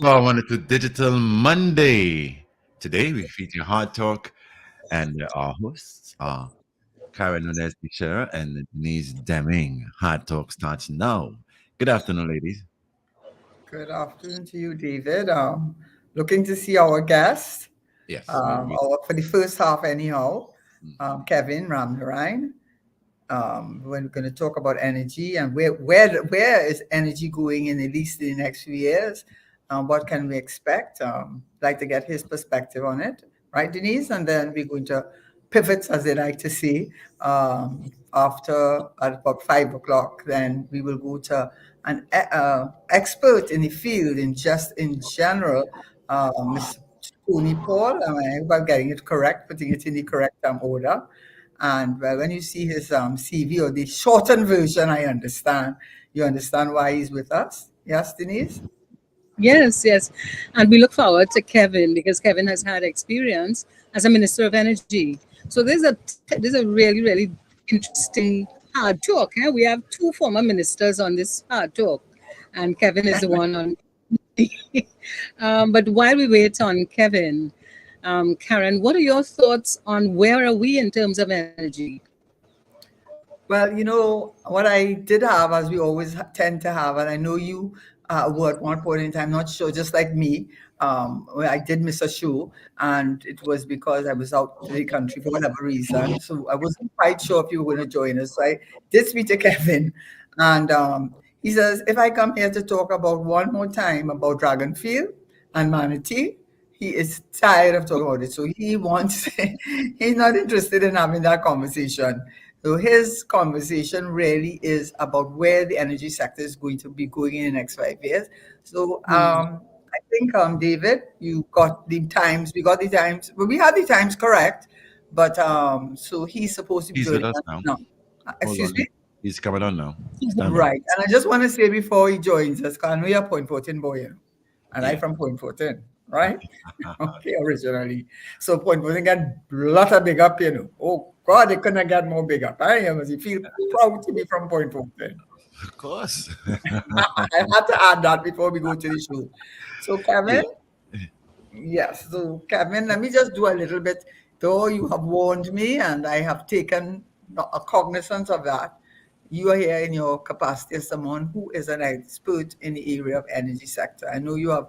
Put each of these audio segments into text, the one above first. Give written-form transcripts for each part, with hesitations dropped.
Welcome to Digital Monday. Today we feature Hard Talk, and our hosts are Karen Nunez and Denise Deming. Hard Talk starts now. Good afternoon, ladies. Good afternoon to you, David. Looking to see our guest, Yes, we for the first half, anyhow, mhm. Kevin Ramnarine. We're going to talk about energy and where is energy going in at least the next few years. What can we expect? Like to get his perspective on it, right, Denise? And then we're going to pivot, as they like to say, after at about 5 o'clock. Then we will go to an expert in the field in just in general, Mr. Tony Paul. I hope I'm getting it correct, putting it in the correct order. And well, when you see his CV or the shortened version, I understand. You understand why he's with us. Yes, Denise? Yes, yes. And we look forward to Kevin because Kevin has had experience as a Minister of Energy. So there's a really, really interesting hard talk. Eh? We have two former ministers on this hard talk, and Kevin is the one on. But while we wait on Kevin, Karen, what are your thoughts on where are we in terms of energy? Well, what I did have, as we always tend to have, and I know you were at one point in time, not sure, just like me, where I did miss a show, and it was because I was out of the country for whatever reason. So I wasn't quite sure if you were going to join us. So I did speak to Kevin, and he says, if I come here to talk about one more time about Dragonfield and Manatee, he is tired of talking about it. So he wants, he's not interested in having that conversation. So his conversation really is about where the energy sector is going to be going in the next 5 years. So Hmm. I think, David, you got the times. We got the times. Well, we had the times correct, but so he's supposed to be He's with joining us us now. now. Hold Excuse on. me. He's coming on now. Stand by. Right, and I just want to say before he joins us, 'cause I know you're Point 14 boy, and I Yeah. from Point 14, right? Okay, originally. So Point Fortin got a lot of big up, Oh God, they couldn't get more big up. I am, as you feel proud to be from Point Fortin. Of course. I had to add that before we go to the show. So Kevin, Yeah. yes. So Kevin, let me just do a little bit. Though you have warned me, and I have taken a cognizance of that. You are here in your capacity as someone who is an expert in the area of energy sector. I know you have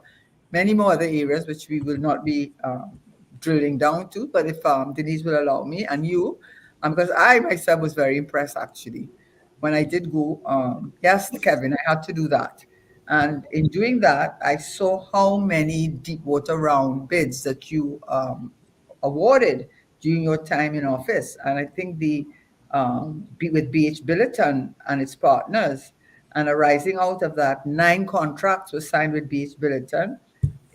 many more other areas which we will not be drilling down to, but if Denise will allow me, and you, because I myself was very impressed actually when I did go. Yes, Kevin, I had to do that. And in doing that, I saw how many deep water round bids that you awarded during your time in office. And I think with BH Billiton and its partners, and arising out of that, 9 contracts were signed with BH Billiton.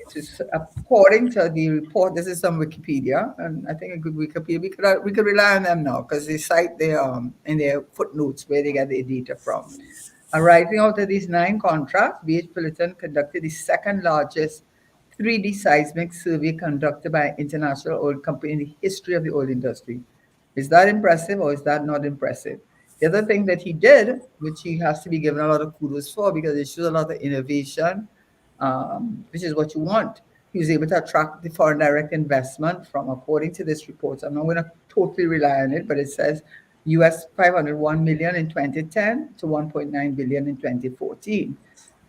It is according to the report. This is some Wikipedia, and I think a good Wikipedia. We could rely on them now because they cite their in their footnotes where they get their data from. Arising out of these 9 contracts, BH Billiton conducted the second largest 3D seismic survey conducted by an international oil company in the history of the oil industry. Is that impressive or is that not impressive? The other thing that he did, which he has to be given a lot of kudos for because it shows a lot of innovation, which is what you want. He was able to attract the foreign direct investment from, according to this report, I'm not going to totally rely on it, but it says US 501 million in 2010 to 1.9 billion in 2014.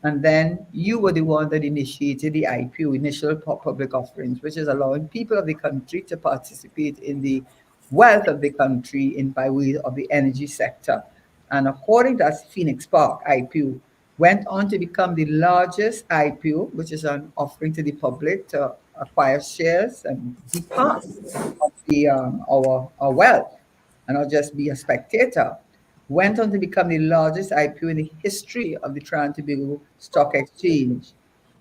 And then you were the one that initiated the IPO, initial public offerings, which is allowing people of the country to participate in the wealth of the country in by way of the energy sector. And according to us, Phoenix Park IPO went on to become the largest IPO, which is an offering to the public to acquire shares and be part of our wealth and not just be a spectator. Went on to become the largest IPO in the history of the Trinidad and Tobago Stock Exchange.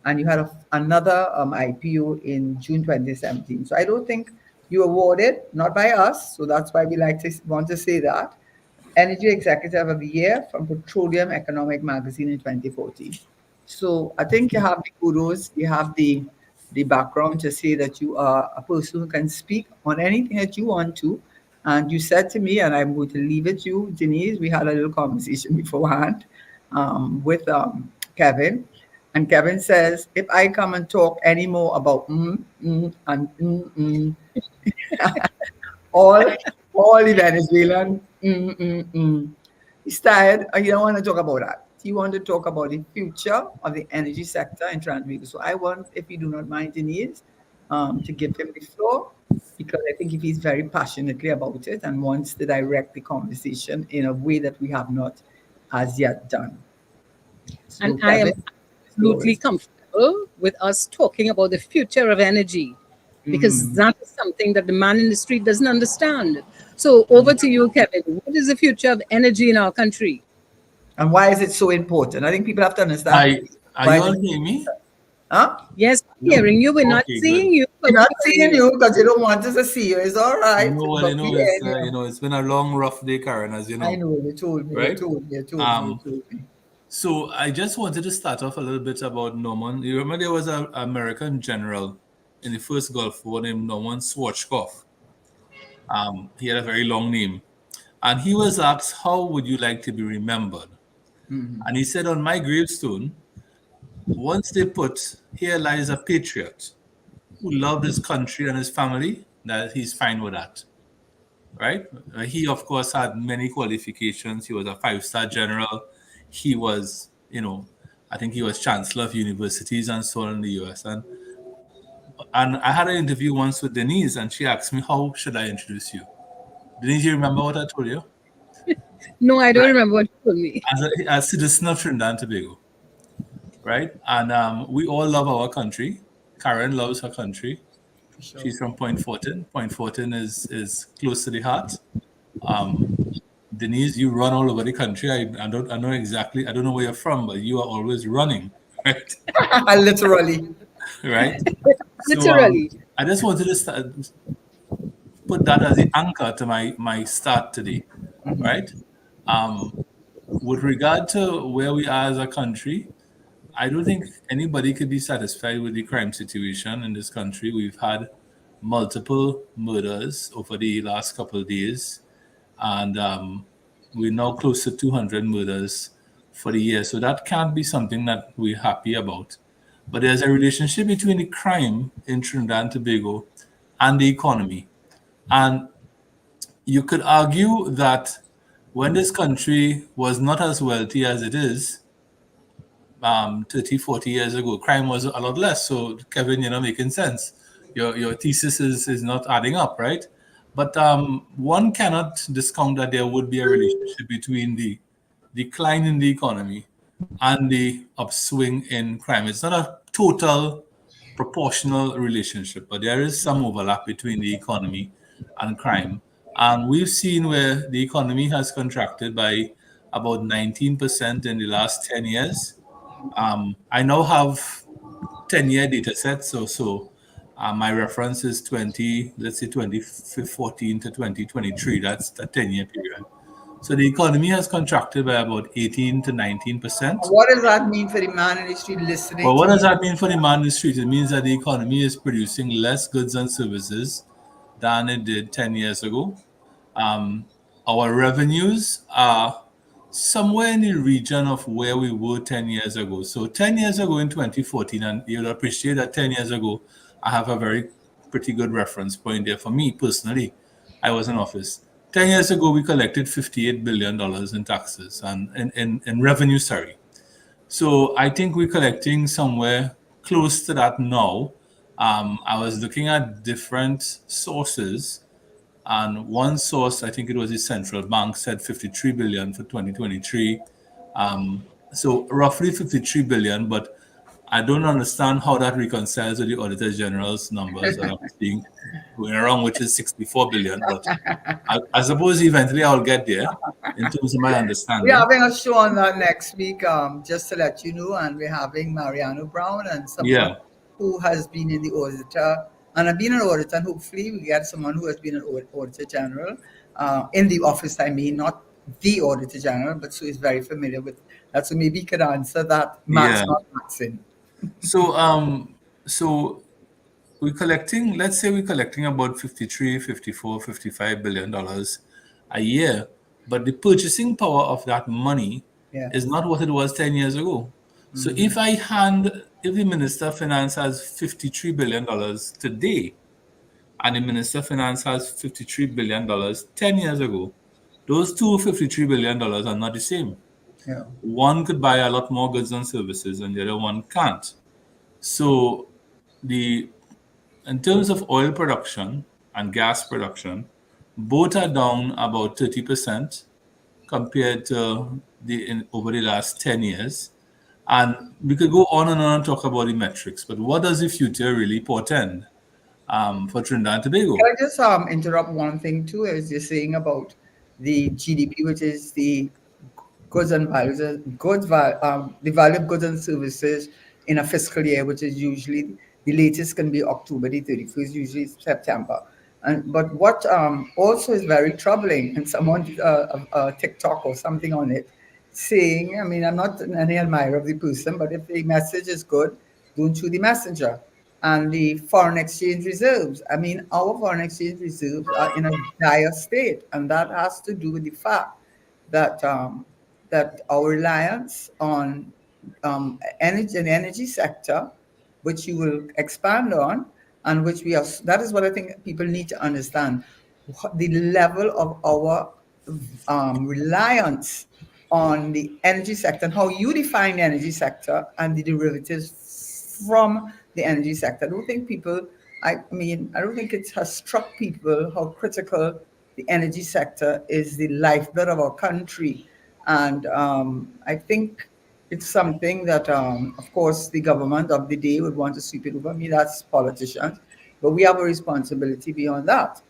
And you had another IPO in June 2017. So I don't think you awarded, not by us. So that's why we like to want to say that. Energy Executive of the Year from Petroleum Economic Magazine in 2014. So I think you have the kudos, you have the background to say that you are a person who can speak on anything that you want to. And you said to me, and I'm going to leave it to you, Denise, we had a little conversation beforehand with Kevin. And Kevin says, if I come and talk any more about and all all the Venezuelan he's tired. He don't want to talk about that. He want to talk about the future of the energy sector in Trinidad. So I want, if you do not mind, Denise, to give him the floor because I think if he's very passionately about it and wants to direct the conversation in a way that we have not as yet done. So And I Kevin, am the floor absolutely is comfortable with us talking about the future of energy because that is something that the man in the street doesn't understand. So over to you, Kevin. What is the future of energy in our country? and why is it so important? I think people have to understand I Are why you is all it hearing me? huh? Yes, we're No. hearing you. We're not Okay, good. seeing you, We're but not we're hearing seeing you. you because you don't want us to see you. It's all right. No, well, But we it's hear you. it's been a long, rough day, Karen, as you I know, know, you told me, you right? told me, you told me, you Um, told me. so I just wanted to start off a little bit about Norman. You remember there was an American general in the first Gulf War named Norman Schwarzkopf. He had a very long name, and he was asked, "How would you like to be remembered?" And he said, "On my gravestone, once they put, 'Here lies a patriot who loved his country and his family,' that he's fine with that." Right? He, of course, had many qualifications. He was a five-star general. He was, I think he was chancellor of universities and so on in the US. And I had an interview once with Denise, and she asked me, "How should I introduce you?" Denise, you remember what I told you? No, I don't Right. remember what you told me. As a citizen of Trinidad and Tobago, right? And we all love our country. Karen loves her country. For sure. She's from Point Fortin. Point Fortin is close to the heart. Um, Denise, you run all over the country. I know exactly. I don't know where you're from, but you are always running, right? Literally. Right. So Literally. I just wanted to put that as the anchor to my start today, right? Um, with regard to where we are as a country, I don't think anybody could be satisfied with the crime situation in this country. We've had multiple murders over the last couple of days, and we're now close to 200 murders for the year. So that can't be something that we're happy about. But there's a relationship between the crime in Trinidad and Tobago and the economy. And you could argue that when this country was not as wealthy as it is, 30, 40 years ago, crime was a lot less. So, Kevin, making sense. Your thesis is not adding up, right? But one cannot discount that there would be a relationship between the decline in the economy and the upswing in crime. It's not a total proportional relationship, but there is some overlap between the economy and crime. And we've seen where the economy has contracted by about 19% in the last 10 years. I now have 10-year data sets. So my reference is let's say 2014 to 2023. That's the 10-year period. So the economy has contracted by about 18 to 19%. What does that mean for the man in the street listening Well, to what does you? that mean for the man in the street? It means that the economy is producing less goods and services than it did 10 years ago. Um, our revenues are somewhere in the region of where we were 10 years ago. So 10 years ago in 2014, and you'll appreciate that 10 years ago, I have a very pretty good reference point there for me personally. I was in office. 10 years ago, we collected $58 billion in taxes and in revenue, sorry. So I think we're collecting somewhere close to that now. I was looking at different sources, and one source, I think it was the central bank, said 53 billion for 2023. So roughly 53 billion, but I don't understand how that reconciles with the Auditor General's numbers that I'm seeing going around, which is 64 billion. But I suppose eventually I'll get there in terms of my We're understanding. having a show on that next week, just to let you know, and we're having Mariano Brown and someone Yeah. who has been in the auditor, and I've been an auditor, and hopefully we get someone who has been an auditor general in the office, I mean, not the auditor general, but who is very familiar with that. So maybe he could answer that Yeah. maths not maxing. So so we're collecting, let's say we're collecting about 53, 54, 55 billion dollars a year, but the purchasing power of that money Yeah. is not what it was 10 years ago. So if the Minister of Finance has $53 billion today, and the Minister of Finance has $53 billion 10 years ago, those two $53 billion are not the same. Yeah. One could buy a lot more goods and services, and the other one can't. So, the in terms of oil production and gas production, both are down about 30% compared to over the last 10 years. And we could go on and on and talk about the metrics, but what does the future really portend for Trinidad and Can Tobago? I just interrupt one thing too? As you're saying about the GDP, which is the goods and values, the value of goods and services in a fiscal year, which is usually the latest can be October the 31st, usually it's September. And but what also is very troubling, and someone did a TikTok or something on it, saying, I mean, I'm not any admirer of the person, but if the message is good, don't shoot the messenger. And the foreign exchange reserves. I mean, our foreign exchange reserves are in a dire state, and that has to do with the fact that that our reliance on energy and energy sector, which you will expand on, and which we are. That is what I think people need to understand: the level of our reliance on the energy sector and how you define the energy sector and the derivatives from the energy sector. I don't think people, I mean, I don't think it has struck people how critical the energy sector is the lifeblood of our country. And I think it's something that, of course, the government of the day would want to sweep it over. I mean, that's politicians, but we have a responsibility beyond that.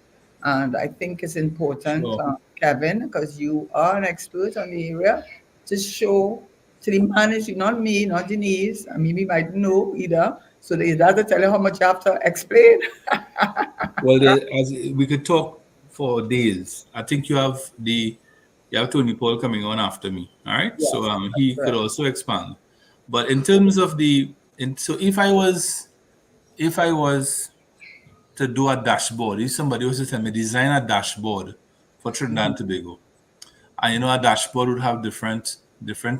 And I think it's important, Sure. Kevin, because you are an expert on the area, to show to the manager, not me, not Denise, and Mimi might know either. So is that to tell you how much you have to explain? Well, as we could talk for days. I think you have Tony Paul coming on after me. All right, so Yes, that's he could correct. also expand. But in terms of so if I was to do a dashboard, if somebody was to tell me design a dashboard for Trinidad and Tobago, and a dashboard would have different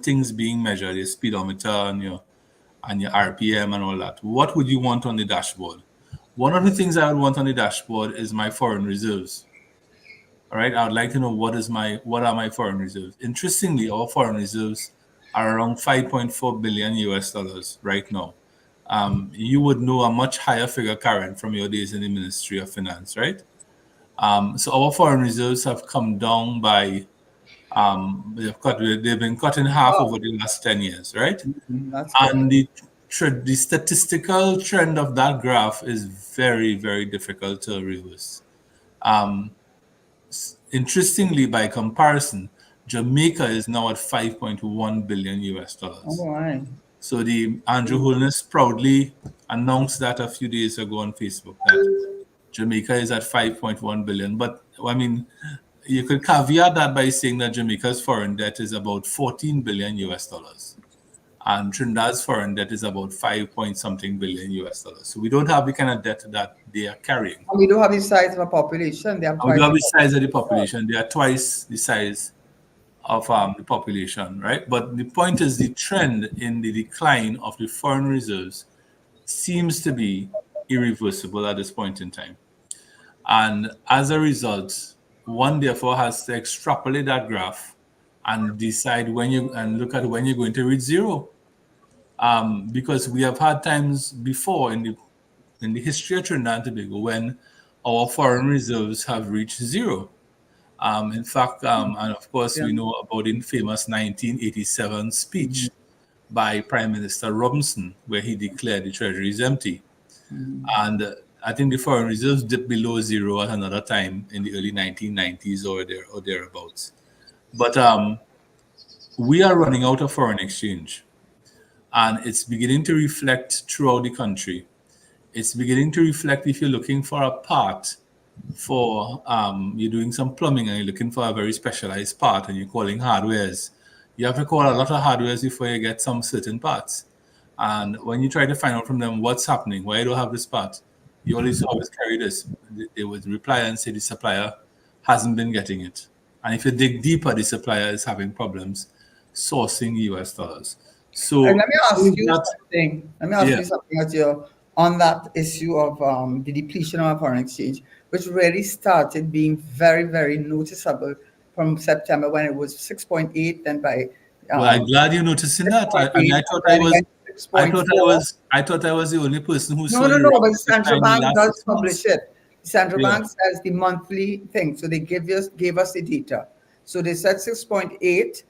things being measured, your speedometer and your RPM and all that. What would you want on the dashboard? One of the things I would want on the dashboard is my foreign reserves. All right, I would like to know what are my foreign reserves. Interestingly, our foreign reserves are around 5.4 billion US dollars right now. You would know a much higher figure, Karen, from your days in the Ministry of Finance, right? So our foreign reserves have come down by they've been cut in half Wow, over the last 10 years, right? that's good. And the statistical trend of that graph is very, very difficult to reverse. Um, Interestingly, by comparison, Jamaica is now at 5.1 billion US All dollars. right. So the Andrew Holness proudly announced that a few days ago on Facebook that Jamaica is at 5.1 billion. But I mean, you could caveat that by saying that Jamaica's foreign debt is about 14 billion US dollars. And Trinidad's foreign debt is about 5 point something billion US dollars. So we don't have the kind of debt that they are carrying. And we do have the size of a population. They have And we twice don't the have the size of the population. population. They are twice the size of the population, right? But the point is the trend in the decline of the foreign reserves seems to be irreversible at this point in time. And as a result, one therefore has to extrapolate that graph and decide and look at when you're going to reach zero. Because we have had times before in the history of Trinidad and Tobago when our foreign reserves have reached zero. In fact, and of course, Yeah. we know about the famous 1987 Mhm. speech by Prime Minister Robinson, where he declared the treasury is empty. And I think the foreign reserves dipped below zero at another time in the early 1990s or thereabouts. But we are running out of foreign exchange, and it's beginning to reflect throughout the country. It's beginning to reflect if you're looking for a part for you're doing some plumbing and you're looking for a very specialized part and you're calling hardwares. You have to call a lot of hardwares before you get some certain parts. And when you try to find out from them what's happening, why you don't have this part, you always carry this. They would reply and say the supplier hasn't been getting it. And if you dig deeper, the supplier is having problems sourcing US dollars. And So let me ask is you that something. Let me ask yeah. you something that you're on that issue of the depletion of foreign exchange, which really started being very, very noticeable from September when it was 6.8, then by Well, I'm um, glad you're noticing that. I mean, 6.8, and then it went I thought I 6.4. was, I thought I was the only person who No, saw no, the no, but rapid the central decline in the bank last does 6 months. publish it. The central Yeah, bank says the monthly thing. So they gave us the data. So they said 6.8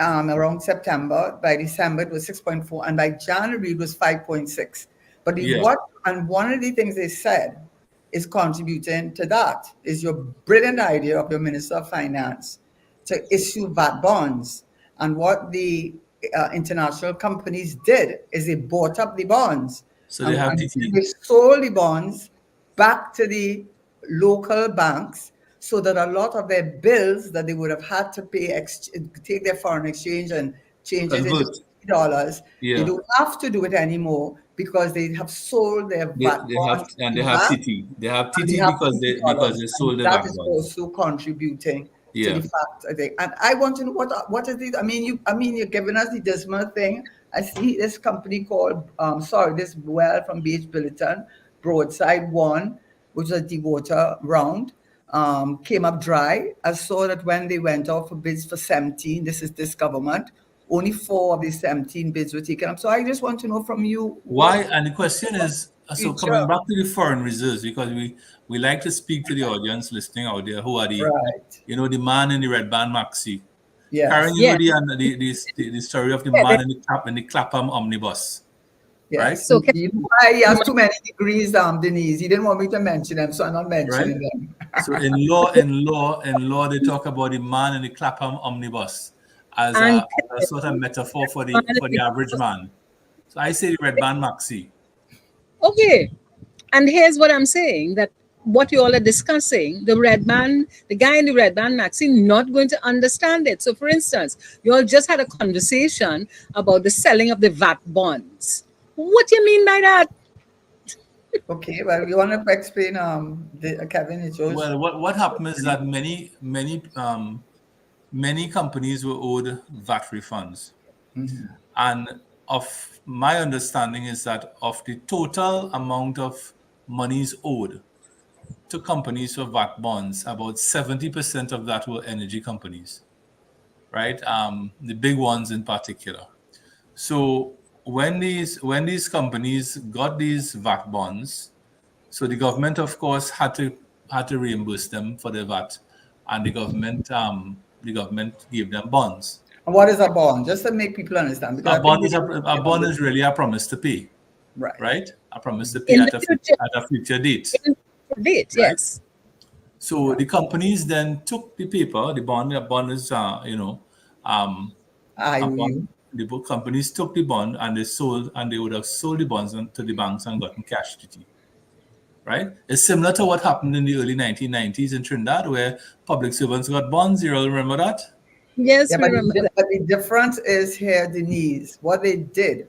around September. By December it was 6.4, and by January it was 5.6. But the yeah. what and one of the things they said is contributing to that is your brilliant idea of your Minister of Finance to issue VAT bonds. And what the international companies did is they bought up the bonds, So they have and TT. they sold the bonds back to the local banks so that a lot of their bills that they would have had to pay, take their foreign exchange and change it into Convert. dollars, they Yeah. don't have to do it anymore because they have sold their VAT They have bonds and to they the have bank, TT. They have and they TT have because $50, they and sold the that back is bonds. also contributing to the Yeah. fact, I think. And I want to know what is it? I mean, you're giving us the dismal thing. I see this company called, this well from BH Billiton, Broadside One, which was the water round, came up dry. I saw that when they went out for bids for 17, this government, only 4 of the 17 bids were taken up. So I just want to know from you Why? what And the question is, so future. coming back to the foreign reserves, because we like to speak to the audience listening out there who are Right. the man in the red band maxi. Karen, Yes. you know Yeah. the story of the Yeah, man in the Clapham omnibus, right? Yes. so can You know why he you has mind? too many degrees, Denise. He didn't want me to mention them, so I'm not Right? mentioning them. So in law, they talk about the man in the Clapham omnibus And as a sort of metaphor for the Kevin, average man. So I say the red band maxi. okay. And here's what I'm saying, that what you all are discussing, the guy in the red band Maxine, not going to understand it. So, for instance, you all just had a conversation about the selling of the VAT bonds. What do you mean by that? Okay, well, you want to explain, Kevin, it's yours. Well, what happened is that many companies were owed VAT refunds, and of my understanding is that of the total amount of monies owed to companies for VAT bonds, about 70% of that were energy companies, right? The big ones in particular. So when these companies got these VAT bonds, so the government, of course, had to reimburse them for their VAT, and the government gave them bonds. And what is a bond? Just to make people understand, because I think they A don't bond is understand. really a promise to pay, Right. right? A promise to pay In the future, at a future date, in date, right? yes. So the companies then took the paper, the bond. The bond is, um, a IOU. bond. The book companies took the bond and they would have sold the bonds to the banks and gotten cash TT, right? It's similar to what happened in the early 1990s in Trinidad, where public servants got bonds. You all remember that? Yes, Yeah, we remember that. but the difference is here, Denise. What they did,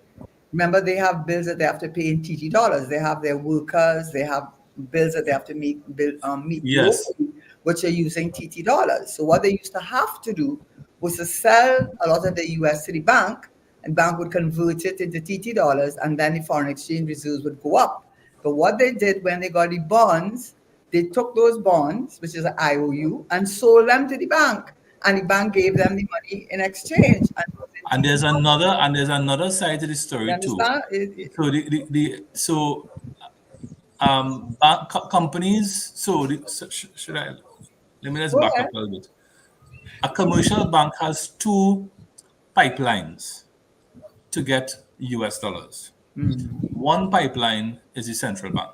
remember, they have bills that they have to pay in TT dollars. They have their workers. They have bills that they have to meet Yes. locally, which are using TT dollars. So what they used to have to do was to sell a lot of the US to the bank, and bank would convert it into TT dollars, and then the foreign exchange reserves would go up. But what they did when they got the bonds, they took those bonds, which is an IOU, and sold them to the bank, and the bank gave them the money in exchange. And it was in And TT dollars. there's another side to the You story too. understand? So bank companies. Should I let me just Go back ahead. up a little bit. A commercial bank has two pipelines to get US dollars. One pipeline is the central bank,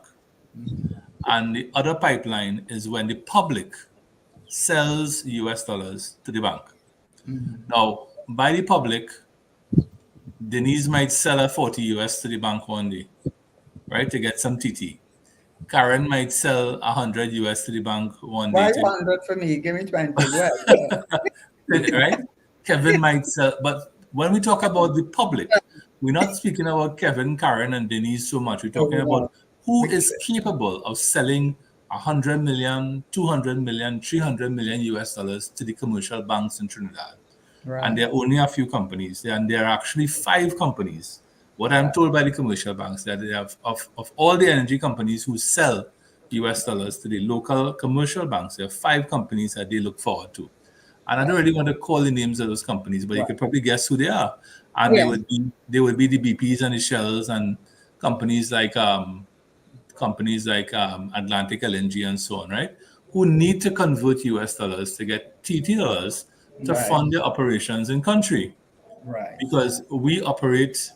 and the other pipeline is when the public sells US dollars to the bank. Now, by the public, Denise might sell a 40 US to the bank one day, right, to get some TT. Karen might sell 100 US to the bank one day Why to 100 for me? Give me 20. Go ahead. right? Kevin might sell, but when we talk about the public, we're not speaking about Kevin, Karen, and Denise so much. We're Oh, talking about no. who is capable of selling 100 million, 200 million, 300 million US dollars to the commercial banks in Trinidad. and Right. there are only a few companies, and there are actually 5 companies. What I'm told by the commercial banks that they have of all the energy companies who sell US dollars to the local commercial banks, there are 5 companies that they look forward to. And I don't really want to call the names of those companies, but you Right. could probably guess who they are. Oh, And yeah. they would be the BPs and the Shells and companies like Atlantic LNG and so on, right? Who need to convert US dollars to get TT dollars to Right. fund their operations in country. Right. Because we operate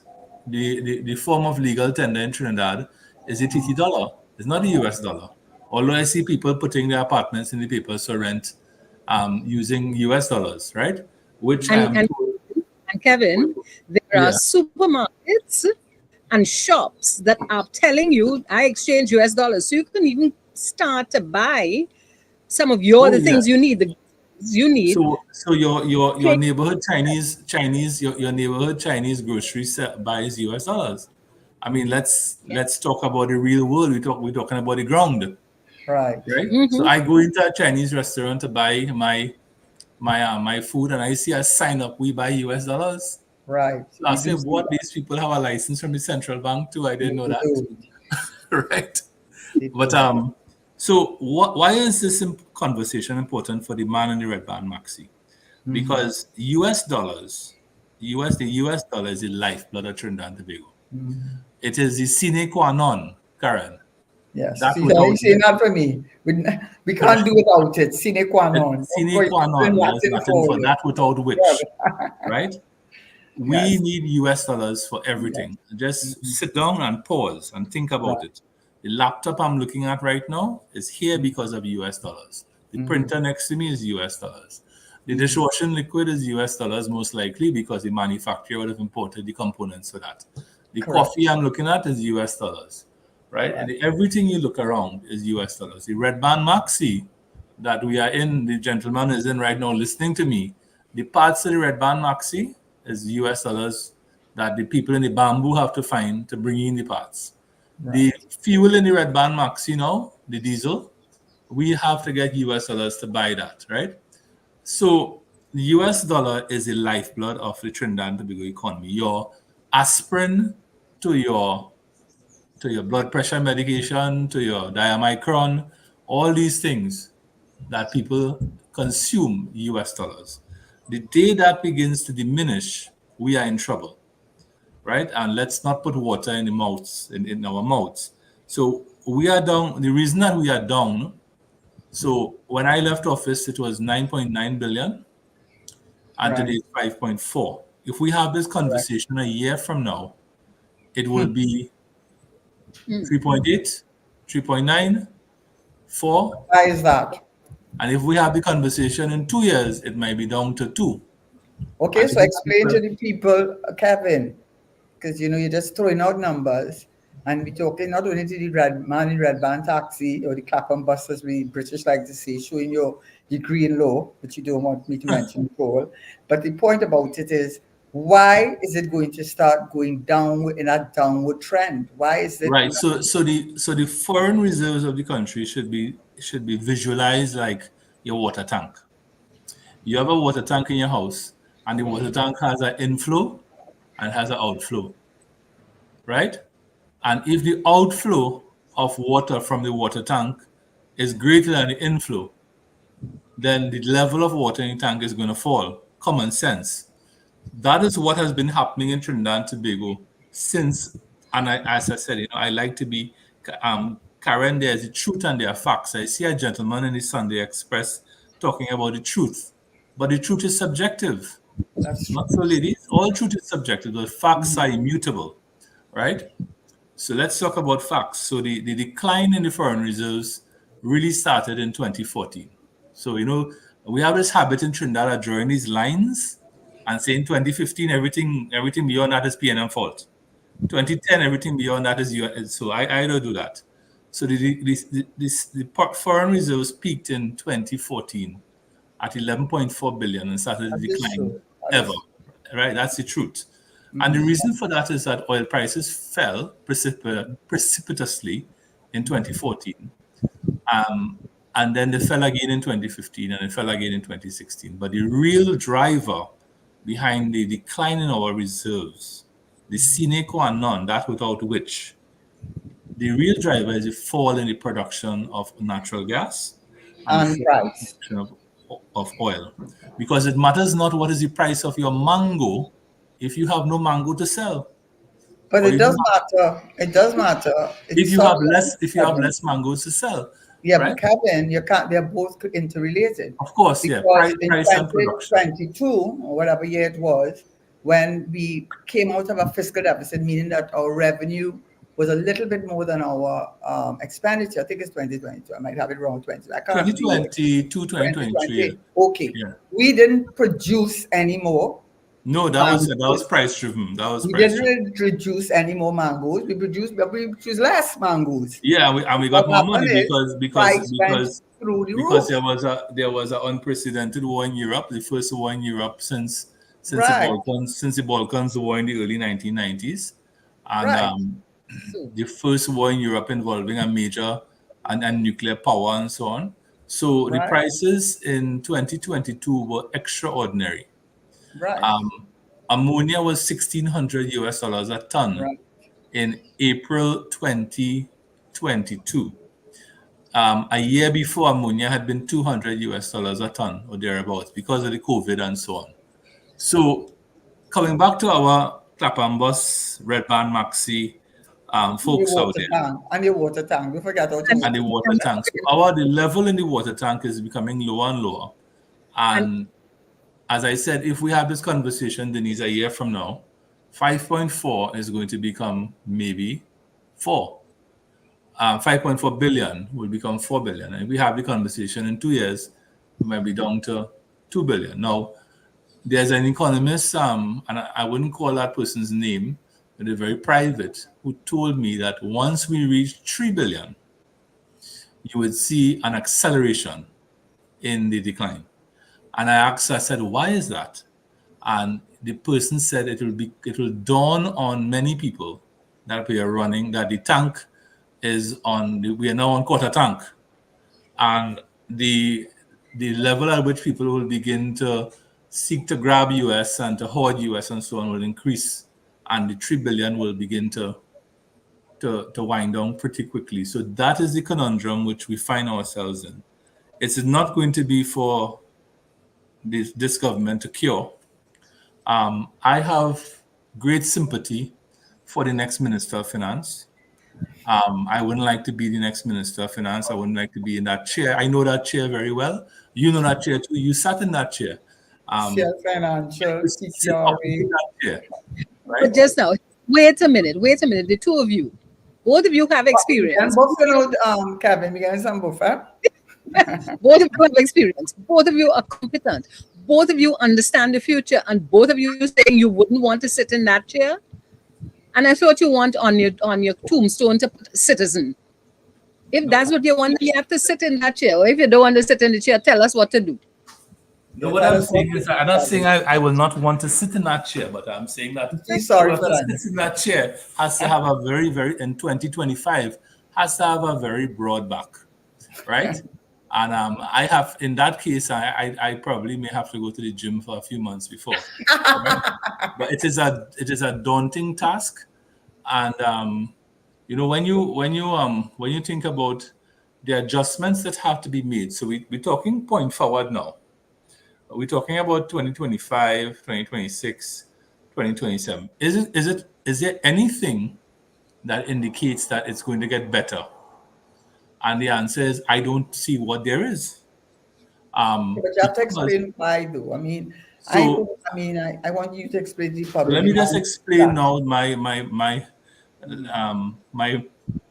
the form of legal tender in Trinidad is a TT dollar. It's not a US dollar. Although I see people putting their apartments in the papers for rent using US dollars, right? Which I And, am and, told, and Kevin, there are yeah. supermarkets and shops that are telling you, I exchange US dollars. So you can even start to buy some of Oh the yeah. things you need, the goods you need. So your neighborhood your neighborhood Chinese grocery buys US dollars. I mean, let's talk about the real world. We're talking about the ground, Right. right? So Mm-hmm. I go into a Chinese restaurant to buy my food, and I see a sign up. We buy US dollars. Right. So I We say, do see what? that. These people have a license from the central bank too. I didn't know They that, do. right? They But do. so why is this conversation important for the man in the red band, Maxi? Mm-hmm. Because US dollars, the US dollar is the lifeblood of Trinidad and Tobago. Mm-hmm. It is the sine qua non, Karen. Yes. That See how you without saying that for me? We can't do without it. Sine qua non. Don't sine go qua in non, there's Latin nothing for for you. that without which, right? We Yes. need US dollars for Yes. everything. Just Mhm. sit down and pause and think about Right. it. The laptop I'm looking at right now is here because of US dollars. The Mm-hmm. printer next to me is US dollars. The Mm-hmm. dishwashing liquid is US dollars, most likely because the manufacturer would have imported the components for that. The Correct. coffee I'm looking at is US dollars, right? Right. Everything you look around is US dollars. The red band maxi that we are in, the gentleman is in right now listening to me. The parts of the red band maxi is US dollars that the people in the bamboo have to find to bring in the parts. The Right. fuel in the red band maxi now, the diesel, we have to get US dollars to buy that, right? So the US dollar is the lifeblood of the Trinidad and Tobago economy. Your aspirin to your blood pressure medication, to your diamicron, all these things that people consume US dollars. The day that begins to diminish, we are in trouble, right? And let's not put water in the mouths in our mouths. So we are down. The reason that we are down. So when I left office, it was 9.9 billion, and today Right. it's 5.4. If we have this Correct. conversation a year from now, it will be 3.8, 3.9, 4. Why is that? And if we have the conversation in 2 years, it might be down to 2. Okay, And so if we have explain to the people, Kevin, because you're just throwing out numbers, and we're talking not only to the red man in red band taxi or the Clapham bus, as we British like to say, showing your degree in law, which you don't want me to mention at all. But the point about it is, why is it going to start going down in a downward trend? Why is it? right. So the foreign reserves of the country should be visualized like your water tank. You have a water tank in your house, and the water tank has an inflow and has an outflow, right? And if the outflow of water from the water tank is greater than the inflow, then the level of water in the tank is going to fall. Common sense. That is what has been happening in Trinidad and Tobago since, and as I said, I like to be, Karen, there's the truth and there are facts. I see a gentleman in the Sunday Express talking about the truth, but the truth is subjective. That's true. Not so, ladies. All truth is subjective. The facts are immutable, right? So let's talk about facts. So the decline in the foreign reserves really started in 2014. So, we have this habit in Trinidad of drawing these lines and saying 2015, everything beyond that is PNM fault. 2010, everything beyond that is UN. So I don't do that. So the foreign reserves peaked in 2014 at 11.4 billion and started to That is decline true. That ever. is Right? That's the truth. And the reason for that is that oil prices fell precipitously in 2014. And then they fell again in 2015 and they fell again in 2016. But the real driver behind the decline in our reserves, the sine qua non, that without which the real driver is a fall in the production of natural gas and the And fall in the price. production of oil. Because it matters not what is the price of your mango if you have no mango to sell. But Or it does matter. It does matter. It's something, if you have Kevin. less mangoes to sell, Yeah, right? but Kevin, you can't. They're both interrelated Of course, yeah. because in Price and production. 2022 or whatever year it was, when we came out of a fiscal deficit, meaning that our revenue was a little bit more than our expenditure. I think it's 2022. I might have it wrong. 20. I can't read it. 2022, 2023. 2020. Okay, Yeah. we didn't produce anymore. No, that was price driven. That was We price driven. didn't produce any more mangoes. We produced less mangoes. Yeah, and we got What more money happened is price went through the because roof. there was an unprecedented war in Europe, the first war in Europe Right, since the Balkans War in the early 1990s, and right. So, the first war in Europe involving a major and nuclear power and so on. So the right, prices in 2022 were extraordinary. right, Um, Ammonia was $1,600 a ton right. in April 2022. A year before, ammonia had been $200 a ton or thereabouts because of the COVID and so on. So, coming back to our Clapham Bus, Red Band Maxi Your folks out water there tank and your water tank. We forget how to And, and the water. water and, tank. So, the level in the water tank is becoming lower and lower. and And as I said, if we have this conversation, Denise, a year from now, 5.4 is going to become maybe 4. 5.4 billion will become 4 billion. And if we have the conversation in 2 years, we might be down to 2 billion. Now, there's an economist, and I wouldn't call that person's name, but they're very private, who told me that once we reach 3 billion, you would see an acceleration in the decline. And I said, why is that? And the person said it will dawn on many people that we are running, that the tank we are now on quarter tank. And the level at which people will begin to seek to grab US and to hoard US and so on will increase. And the 3 billion will begin to wind down pretty quickly. So that is the conundrum which we find ourselves in. It's not going to be for this government to cure. I have great sympathy for the next Minister of Finance. I wouldn't like to be the next Minister of Finance. I wouldn't like to be in that chair. I know that chair very well. You know that chair too. You sat in that chair. Share financial, You sit opposite CPRA. that chair, but right? just now, wait a minute. The two of you, both of you have And experience. buffalo, Kevin, we getting some buffer. Both of you have experience. Both of you are competent. Both of you understand the future, and both of you saying you wouldn't want to sit in that chair. And I thought you want on your tombstone to put citizen. If No, that's what you want, you have to sit in that chair. Or if you don't want to sit in the chair, tell us what to do. no, what I'm saying is, I'm not saying I will not want to sit in that chair, but I'm saying that Feel sorry for whoever them. sits in that chair has to have a in 2025, has to have a very broad back, right? And I have, in that case, I probably may have to go to the gym for a few months before. Right? But it is a daunting task, and when you think about the adjustments that have to be made. So we're talking point forward now. We're talking about 2025, 2026, 2027. Is there anything that indicates that it's going to get better? And the answer is I don't see what there is. But you have to Because explain why, though. I mean, so I want you to explain to the so public. let me just why explain that. now my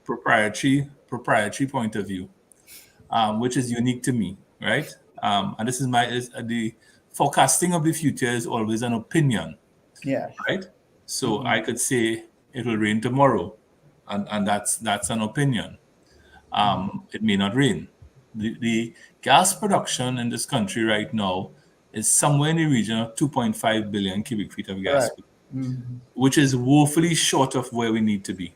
proprietary point of view, which is unique to me, right? And this is the forecasting of the future is always an opinion, Yes. right? So I could say it will rain tomorrow, and that's an opinion. It may not rain. The gas production in this country right now is somewhere in the region of 2.5 billion cubic feet of gas, Correct. Mhm. which is woefully short of where we need to be.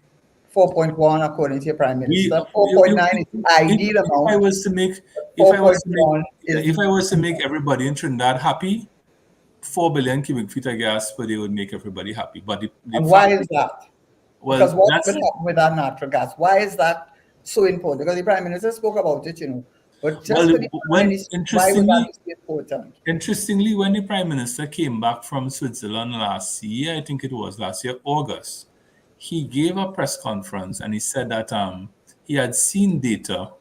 4.1 according to your prime We, minister. we- 4.9 is the ideal if I amount. was to make if I was to make 4.1 is if I was to make everybody in Trinidad happy, 4 billion cubic feet of gas per day would make everybody happy. But the And fact, why is that? Because well, what will that's happen with our natural gas? Why is that so important? Because the Prime Minister spoke about it, But just well for the when ministry, why would that interestingly, be so important? interestingly, when the Prime Minister came back from Switzerland last year, I think it was last year, August, he gave a press conference and he said that he had seen data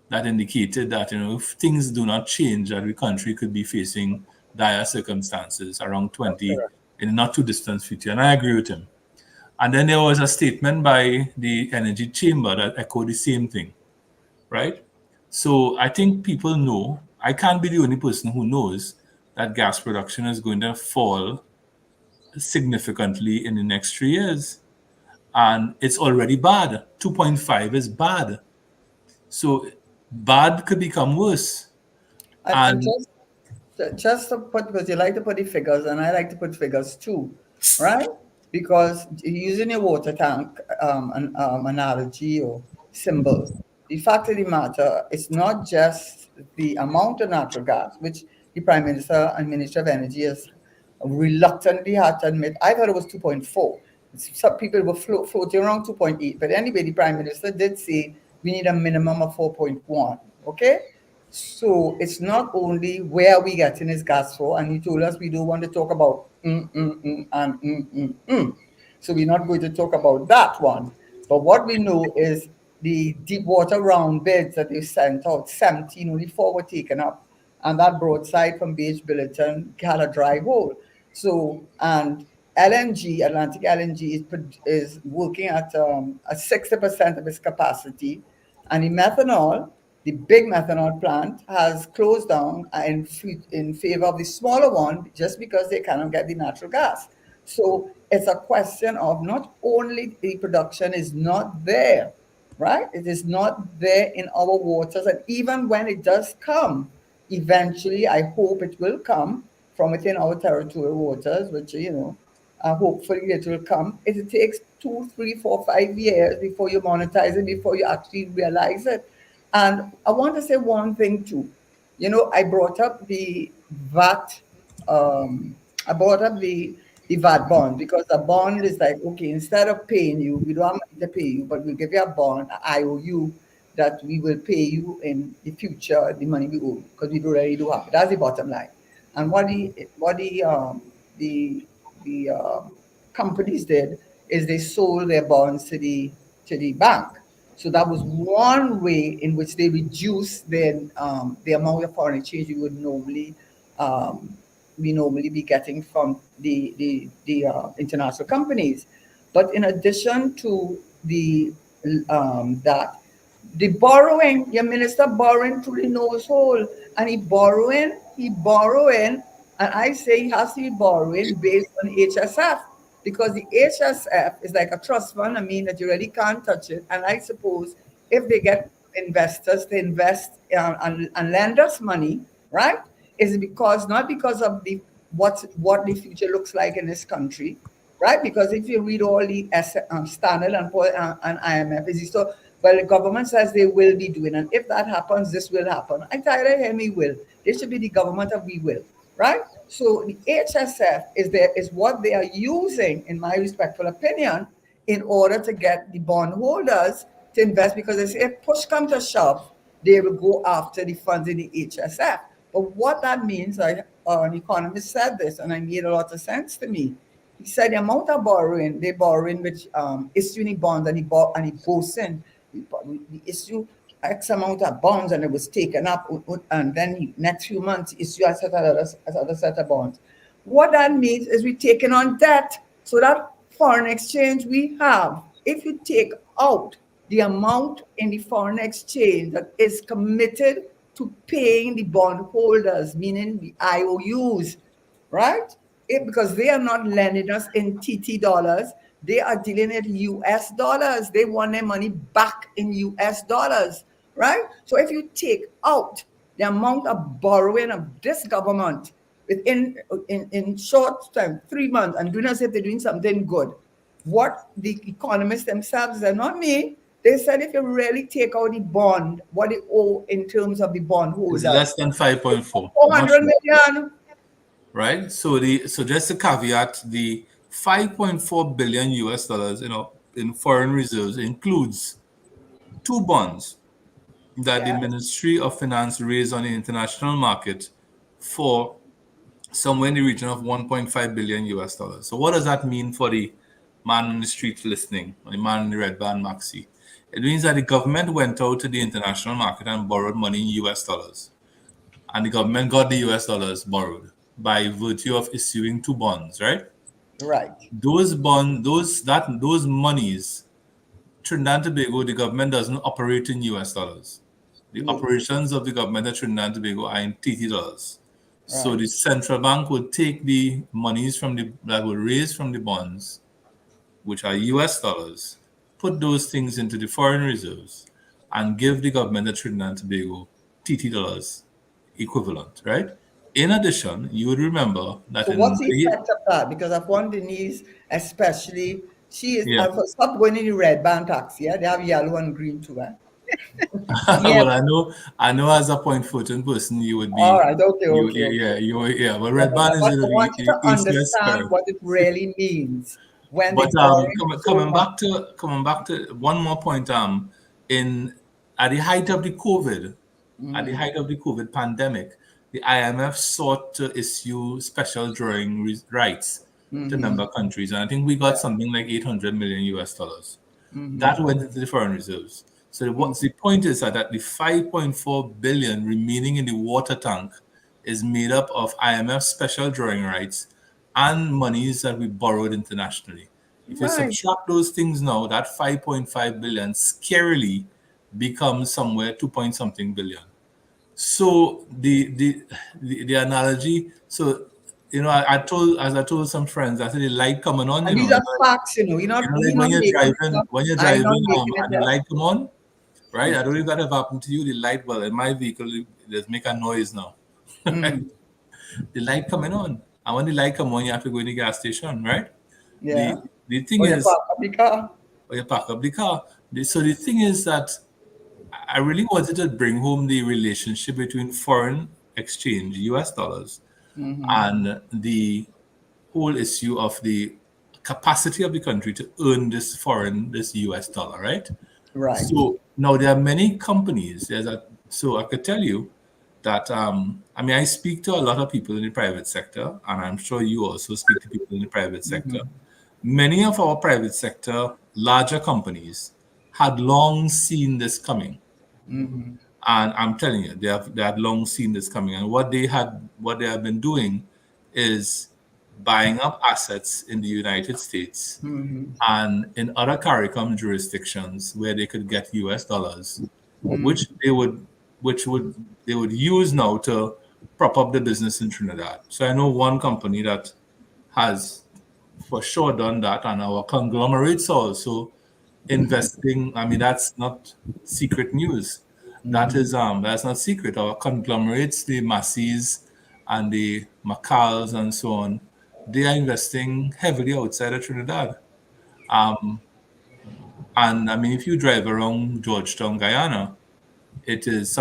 that indicated that if things do not change, that the country could be facing dire circumstances around 20 in the not too distant future. And I agree with him. And then there was a statement by the Energy Chamber that echoed the same thing, right? So I think people know, I can't be the only person who knows that gas production is going to fall significantly in the next 3 years. And it's already bad. 2.5 is bad. So bad could become worse. And And just to put, because you like to put the figures, and I like to put figures too, right? Because using a water tank analogy or symbol, the fact of the matter, it's not just the amount of natural gas, which the Prime Minister and Minister of Energy has reluctantly had to admit. I thought it was 2.4. Some people were floating around 2.8. But anyway, the Prime Minister did say we need a minimum of 4.1. Okay? So it's not only where we getting his gas for, and he told us we don't want to talk about and So we're not going to talk about that one. But what we know is the deep water round beds that they sent out, 17, only 4 were taken up. And that broadside from Beach Billiton had a dry hole. So, and LNG, Atlantic LNG, is working at 60% of its capacity. And the methanol, the big methanol plant, has closed down in favor of the smaller one just because they cannot get the natural gas. So it's a question of not only the production is not there, right? It is not there in our waters. And even when it does come, eventually, I hope it will come from within our territorial waters, which, hopefully it will come. It takes 2, 3, 4, 5 years before you monetize it, before you actually realize it. And I want to say one thing too. I brought up the VAT. I brought up the VAT bond because a bond is like, okay, instead of paying you, we don't have money to pay you, but we'll give you a bond, an IOU, that we will pay you in the future the money we owe because we already do have it. That's the bottom line. And what the companies did is they sold their bonds to the bank. So that was one way in which they reduced the amount of foreign exchange you would um, normally be getting from the international companies. But in addition to that, the borrowing, your minister borrowing through the nose hole, and he borrowing, and I say he has to be borrowing based on HSF because the HSF is like a trust fund. I mean that you really can't touch it. And I suppose if they get investors to invest and lend us money, right? Is because not because of what the future looks like in this country, right? Because if you read all the Standard and IMF, is so well, the government says they will be doing, and if that happens, this will happen. I tired of hearing me will. It should be the government of we will, right? So the HSF is what they are using, in my respectful opinion, in order to get the bondholders to invest because they say if push comes to shove, they will go after the funds in the HSF. But what that means, an economist said this, and it made a lot of sense to me. He said the amount of borrowing, they borrowing which issuing bonds and he boasting. We issue X amount of bonds and it was taken up, and then next few months issue a set of bonds. What that means is we're taking on debt. So that foreign exchange we have, if you take out the amount in the foreign exchange that is committed to paying the bondholders, meaning the IOUs, right? Because they are not lending us in TT dollars, they are dealing in US dollars. They want their money back in US dollars, right? So if you take out the amount of borrowing of this government within in short time, 3 months, and doing as if they're doing something good, what the economists themselves said, not me, they said if you really take out the bond, what they owe in terms of the bond it's holders, less than 5.4. Much 400 more. million. right? So just to caveat, the 5.4 billion US dollars, in foreign reserves includes two bonds that the Yeah. Ministry of Finance raised on the international market for somewhere in the region of 1.5 billion US dollars. So what does that mean for the man on the street listening, or the man in the red band maxi? It means that the government went out to the international market and borrowed money in US dollars. And the government got the US dollars borrowed by virtue of issuing two bonds, right? Right. Those monies, Trinidad and Tobago, the government doesn't operate in US dollars. The Yeah. operations of the government of Trinidad and Tobago are in TT dollars. So Right. the central bank would take the monies that were raised from the bonds, which are US dollars, put those things into the foreign reserves, and give the government of Trinidad and Tobago TT dollars equivalent, right? In addition, you would remember that So in what's the May, effect of that? Because I've one Denise, especially, she is, yeah. and for stop going in the red band taxi. Yeah, they have yellow and green too. Eh? Yeah, Well, I know as a point fortune person, you would All be, right. Okay. you, Okay. you Okay. yeah, you, but Yeah, red band is but in I want you to the easiest understand spirit. what it really means when they But borrowing so much. coming back to one more point, in at the height of the COVID, at the height of the COVID pandemic, the IMF sought to issue special drawing rights to member countries, and I think we got something like 800 million US dollars. That went into the foreign reserves. So what's the point is that the 5.4 billion remaining in the water tank is made up of IMF special drawing rights and monies that we borrowed internationally. If you Right. subtract those things now, that 5.5 billion scarily becomes somewhere 2 point something billion. So the analogy, so I told some friends, I said the light coming on, And these are facts, you know. like We're not making stuff. when you're I'm not driving, making it and the up. light come on, right? I don't know if that ever happened to you. The light, well, in my vehicle, it does make a noise now. Right? Mm. The light coming on, and when the light come on, you have to go in the gas station, right? Yeah. The thing Or you is, park up the car. or you park up the car. So the thing is that I really wanted to bring home the relationship between foreign exchange, US dollars, and the whole issue of the capacity of the country to earn this US dollar, right? Right. So now there are many companies. So I could tell you that I mean, I speak to a lot of people in the private sector, and I'm sure you also speak to people in the private sector. Many of our private sector larger companies had long seen this coming, and I'm telling you, they had long seen this coming. And what they have been doing is buying up assets in the United States and in other CARICOM jurisdictions where they could get US dollars, which they would use now to prop up the business in Trinidad. So I know one company that has for sure done that, and our conglomerates also investing. I mean, that's not secret news. That's not secret. Our conglomerates, the Massey's and the Macals and so on, they are investing heavily outside of Trinidad. And I mean, if you drive around Georgetown, Guyana, it is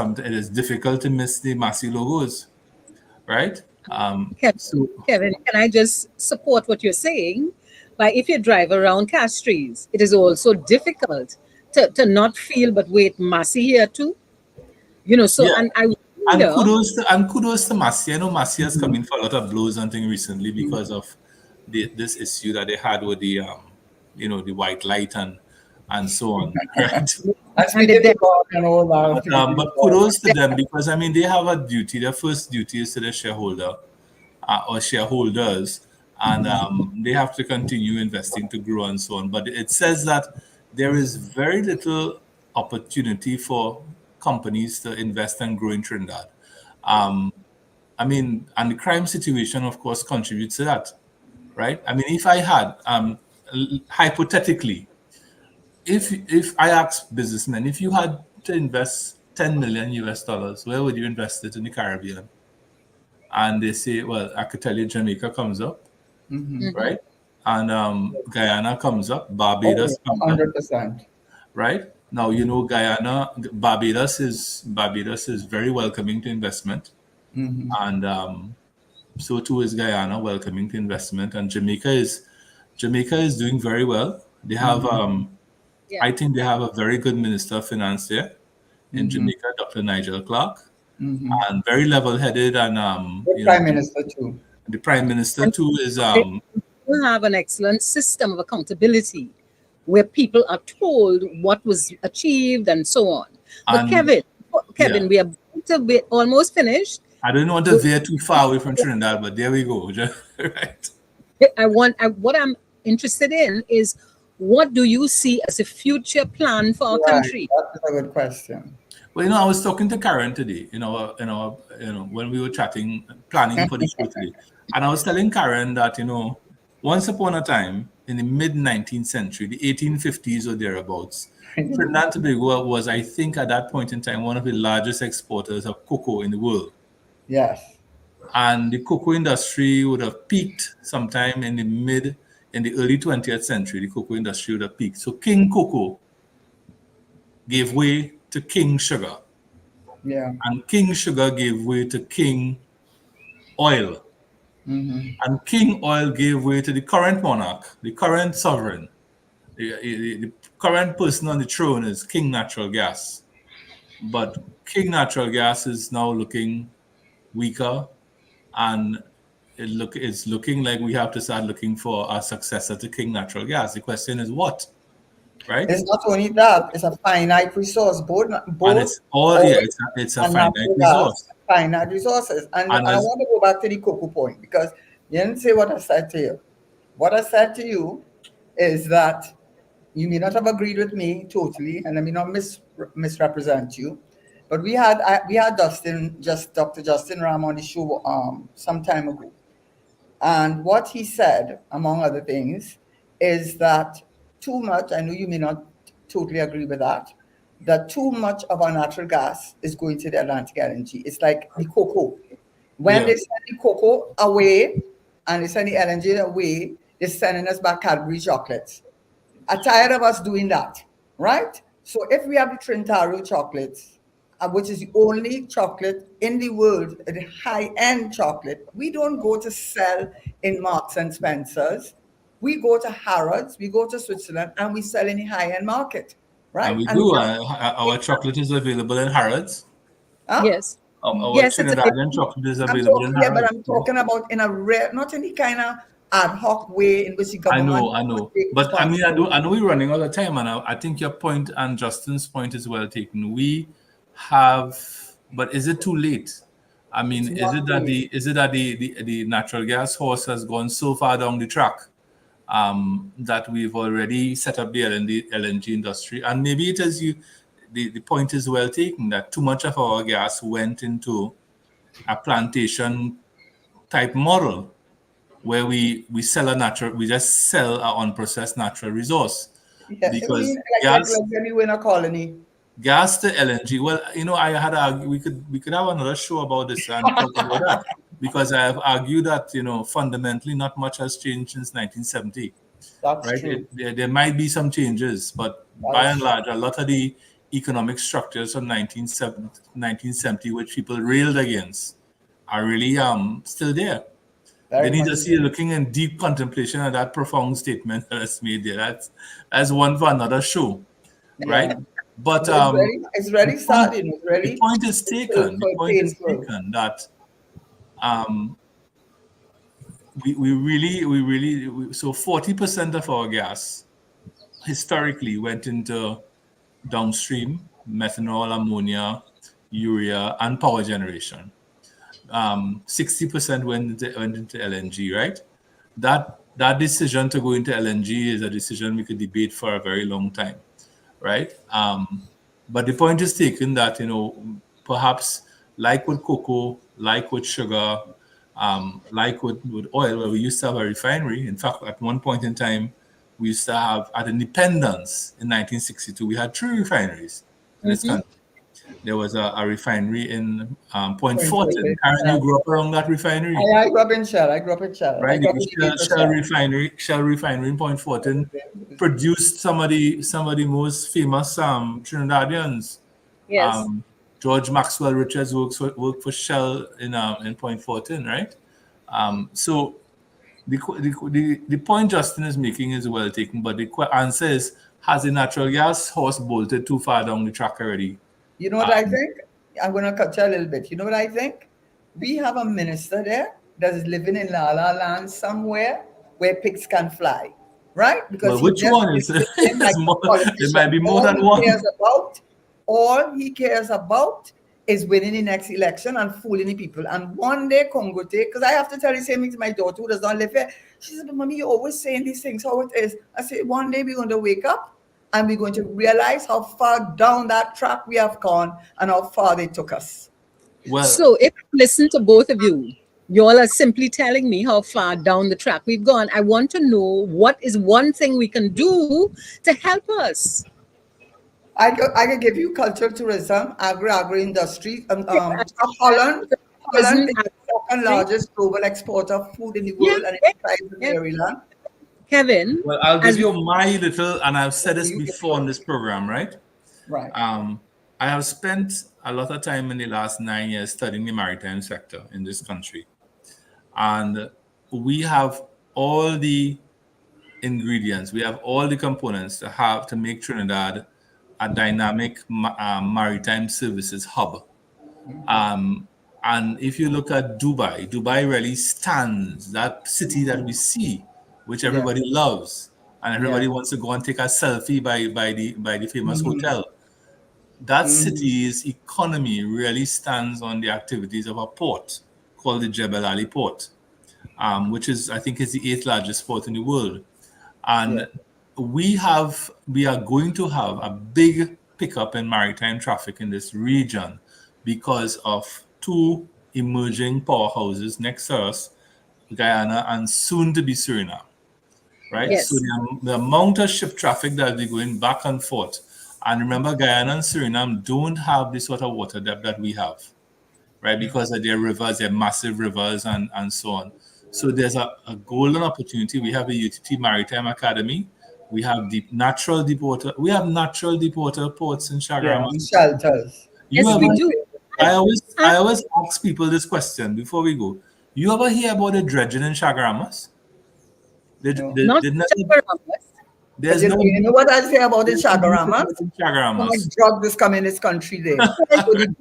difficult to miss the Massey logos, right? Kevin, So Kevin, can I just support what you're saying? By if you drive around Castries, it is also difficult to not feel, but wait, Massey here too. So, yeah, and I and wonder, kudos to Massey. I know Massey has come in for a lot of blows and things recently because of this issue that they had with the the white light and so on, right? And and the speaking to God and all that. Speaking to But God. kudos to them because I mean they have a duty. Their first duty is to the shareholder or shareholders, and they have to continue investing to grow and so on. But it says that there is very little opportunity for companies to invest and grow in Trinidad. Um, I mean, and the crime situation, of course, contributes to that, right? I mean, if I had, hypothetically, if I asked businessmen, if you had to invest 10 million US dollars, where would you invest it in the Caribbean? And they say, well, I could tell you Jamaica comes up, right? And Guyana comes up, Oh, Barbados comes up, 100%. right? Now you know Guyana, Barbados is very welcoming to investment, and So too is Guyana, welcoming the investment, and Jamaica is doing very well. They have, Yeah. I think they have a very good Minister of Finance there in Jamaica, Dr. Nigel Clark, and very level-headed, and The Prime Minister too. the Prime Minister And too is we have an excellent system of accountability where people are told what was achieved and so on. But and Kevin, yeah. we are about to be almost finished. I don't want to veer too far away from Trinidad, but there we go. Right. What I'm interested in is, what do you see as a future plan for our Right, country? that's a good question. Well, I was talking to Karen today, when we were chatting, planning for the show today. And I was telling Karen that, once upon a time in the mid 19th century, the 1850s or thereabouts, Trinidad and Tobago was, I think, at that point in time, one of the largest exporters of cocoa in the world. Yes. And the cocoa industry would have peaked sometime in the early 20th century. The cocoa industry would have peaked. So King Cocoa gave way to King Sugar. Yeah. And King Sugar gave way to King Oil. And King Oil gave way to the current monarch, the current sovereign. The current person on the throne is King Natural Gas. But King Natural Gas is now looking weaker, and it's looking like we have to start looking for a successor to King Natural Gas. The question is what, right? It's not only that; it's a finite resource. Both And it's all oil it's a and finite natural resource. gas, finite resources. And I want to go back to the cocoa point, because you didn't say what I said to you. What I said to you is that you may not have agreed with me totally, and I may not misrepresent you, but we had Dr. Justin Ram on the show some time ago, and what he said, among other things, is that too much. I know you may not totally agree with that. That too much of our natural gas is going to the Atlantic LNG. It's like the cocoa. When they send the cocoa away and they send the LNG away, they're sending us back Cadbury chocolates. I'm tired of us doing that, right? So if we have the Trintario chocolates, which is the only chocolate in the world, the high-end chocolate, we don't go to sell in Marks and Spencer's. We go to Harrods, we go to Switzerland, and we sell in the high-end market, right? And we do. Our chocolate is available in Harrods. Huh? Yes. Our Yes, it's Trinidadian chocolate is available in Harrods. But I'm talking about in a rare, not any kind of ad hoc way in which the I government. know. But I mean, I know we're running out of time, and I think your point and Justin's point is well taken. We have, but is it too late? I mean, is it that the natural gas horse has gone so far down the track that we've already set up the LNG industry? And maybe it is the point is well taken that too much of our gas went into a plantation type model, where we just sell our unprocessed natural resource. Yeah, Because like when you in a colony. gas to LNG. Well, we could have another show about this and talk about that, because I have argued that fundamentally not much has changed since 1970. That's Right? true. There might be some changes, but by and large, a lot of the economic structures from 1970, which people railed against, are really still there. They need to see looking in deep contemplation of that profound statement that's made there. That's one for another show, right? But it's really starting. It's really the point is taken. The point is taken that we really so 40% of our gas historically went into downstream methanol, ammonia, urea, and power generation. 60% went into LNG, right? That decision to go into LNG is a decision we could debate for a very long time, right? But the point is taken that perhaps like with cocoa, like with sugar, like with oil, where we used to have a refinery. In fact, at one point in time, we used to have, at independence in 1962, we had 3 refineries in this country. There was a refinery in Point Fortin. Karen, you grew up around that refinery? I grew up in Shell. Right, Shell refinery in Point Fortin produced some of the most famous Trinidadians. Yes. George Maxwell Richards worked for Shell in Point Fortin, right? So the point Justin is making is well taken, but the answer is, has a natural gas horse bolted too far down the track already? You know what I think? I'm going to cut you a little bit. You know what I think? We have a minister there that is living in La La Land somewhere where pigs can fly, right? Because Well, he which just one is is looking like a it might politician. be more than one. All he cares about is winning the next election and fooling the people. And one day, Congo take, because I have to tell the same thing to my daughter who does not live here. She said, but mommy, you're always saying these things, how it is. I said, one day we're going to wake up and we're going to realize how far down that track we have gone and how far they took us. Well, So if I listen to both of you, you all are simply telling me how far down the track we've gone. I want to know what is one thing we can do to help us. I could give you cultural tourism, agri industry. Holland is Isn't the second largest global exporter of food in the yeah, world, and yeah, it thrives in yeah. Maryland. Kevin, well, I'll give as you my little, and I've said this You get before on this program, right? right. I have spent a lot of time in the last 9 years studying the maritime sector in this country. And we have all the ingredients, we have all the components to make Trinidad a dynamic maritime services hub. And if you look at Dubai, Dubai really stands, that city that we see, which Yeah. everybody loves, and everybody Yeah. wants to go and take a selfie by the famous hotel. That city's economy really stands on the activities of a port called the Jebel Ali port, which is, I think, is the 8th largest port in the world. And we are going to have a big pickup in maritime traffic in this region because of two emerging powerhouses next to us, Guyana and soon to be Suriname. Right? So yes, the amount of ship traffic that will be going back and forth. And remember, Guyana and Suriname don't have the sort of water depth that we have, right? Because of their rivers, their massive rivers, and so on. So there's a golden opportunity. We have a UTT Maritime Academy. We have natural deep water. We have natural deep water ports in Yeah, Chaguaramas. and shelters. You yes, ever, we do. I always ask people this question before we go. You ever hear about the dredging in Chaguaramas? No. Not There's But no you know what I say about the Chaguaramas? So much Chaguaramas. drug is coming in this country there. So the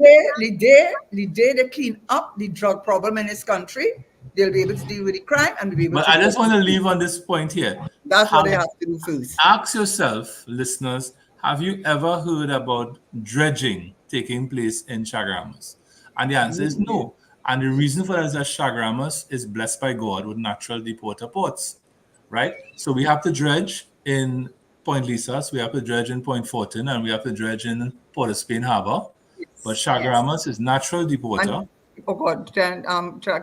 day they clean up the drug problem in this country, they'll be able to deal with the crime and be able But to I just want to leave on this point here. That's what they have to do first. Ask yourself, listeners, have you ever heard about dredging taking place in Chaguaramas? And the answer is no. And the reason for that is that Chaguaramas is blessed by God with natural deep water ports, right? So we have to dredge in Point Lisas, we have to dredge in Point Fortin, and we have to dredge in Port of Spain Harbor. But Chaguaramas is natural deep water. And, oh God, then,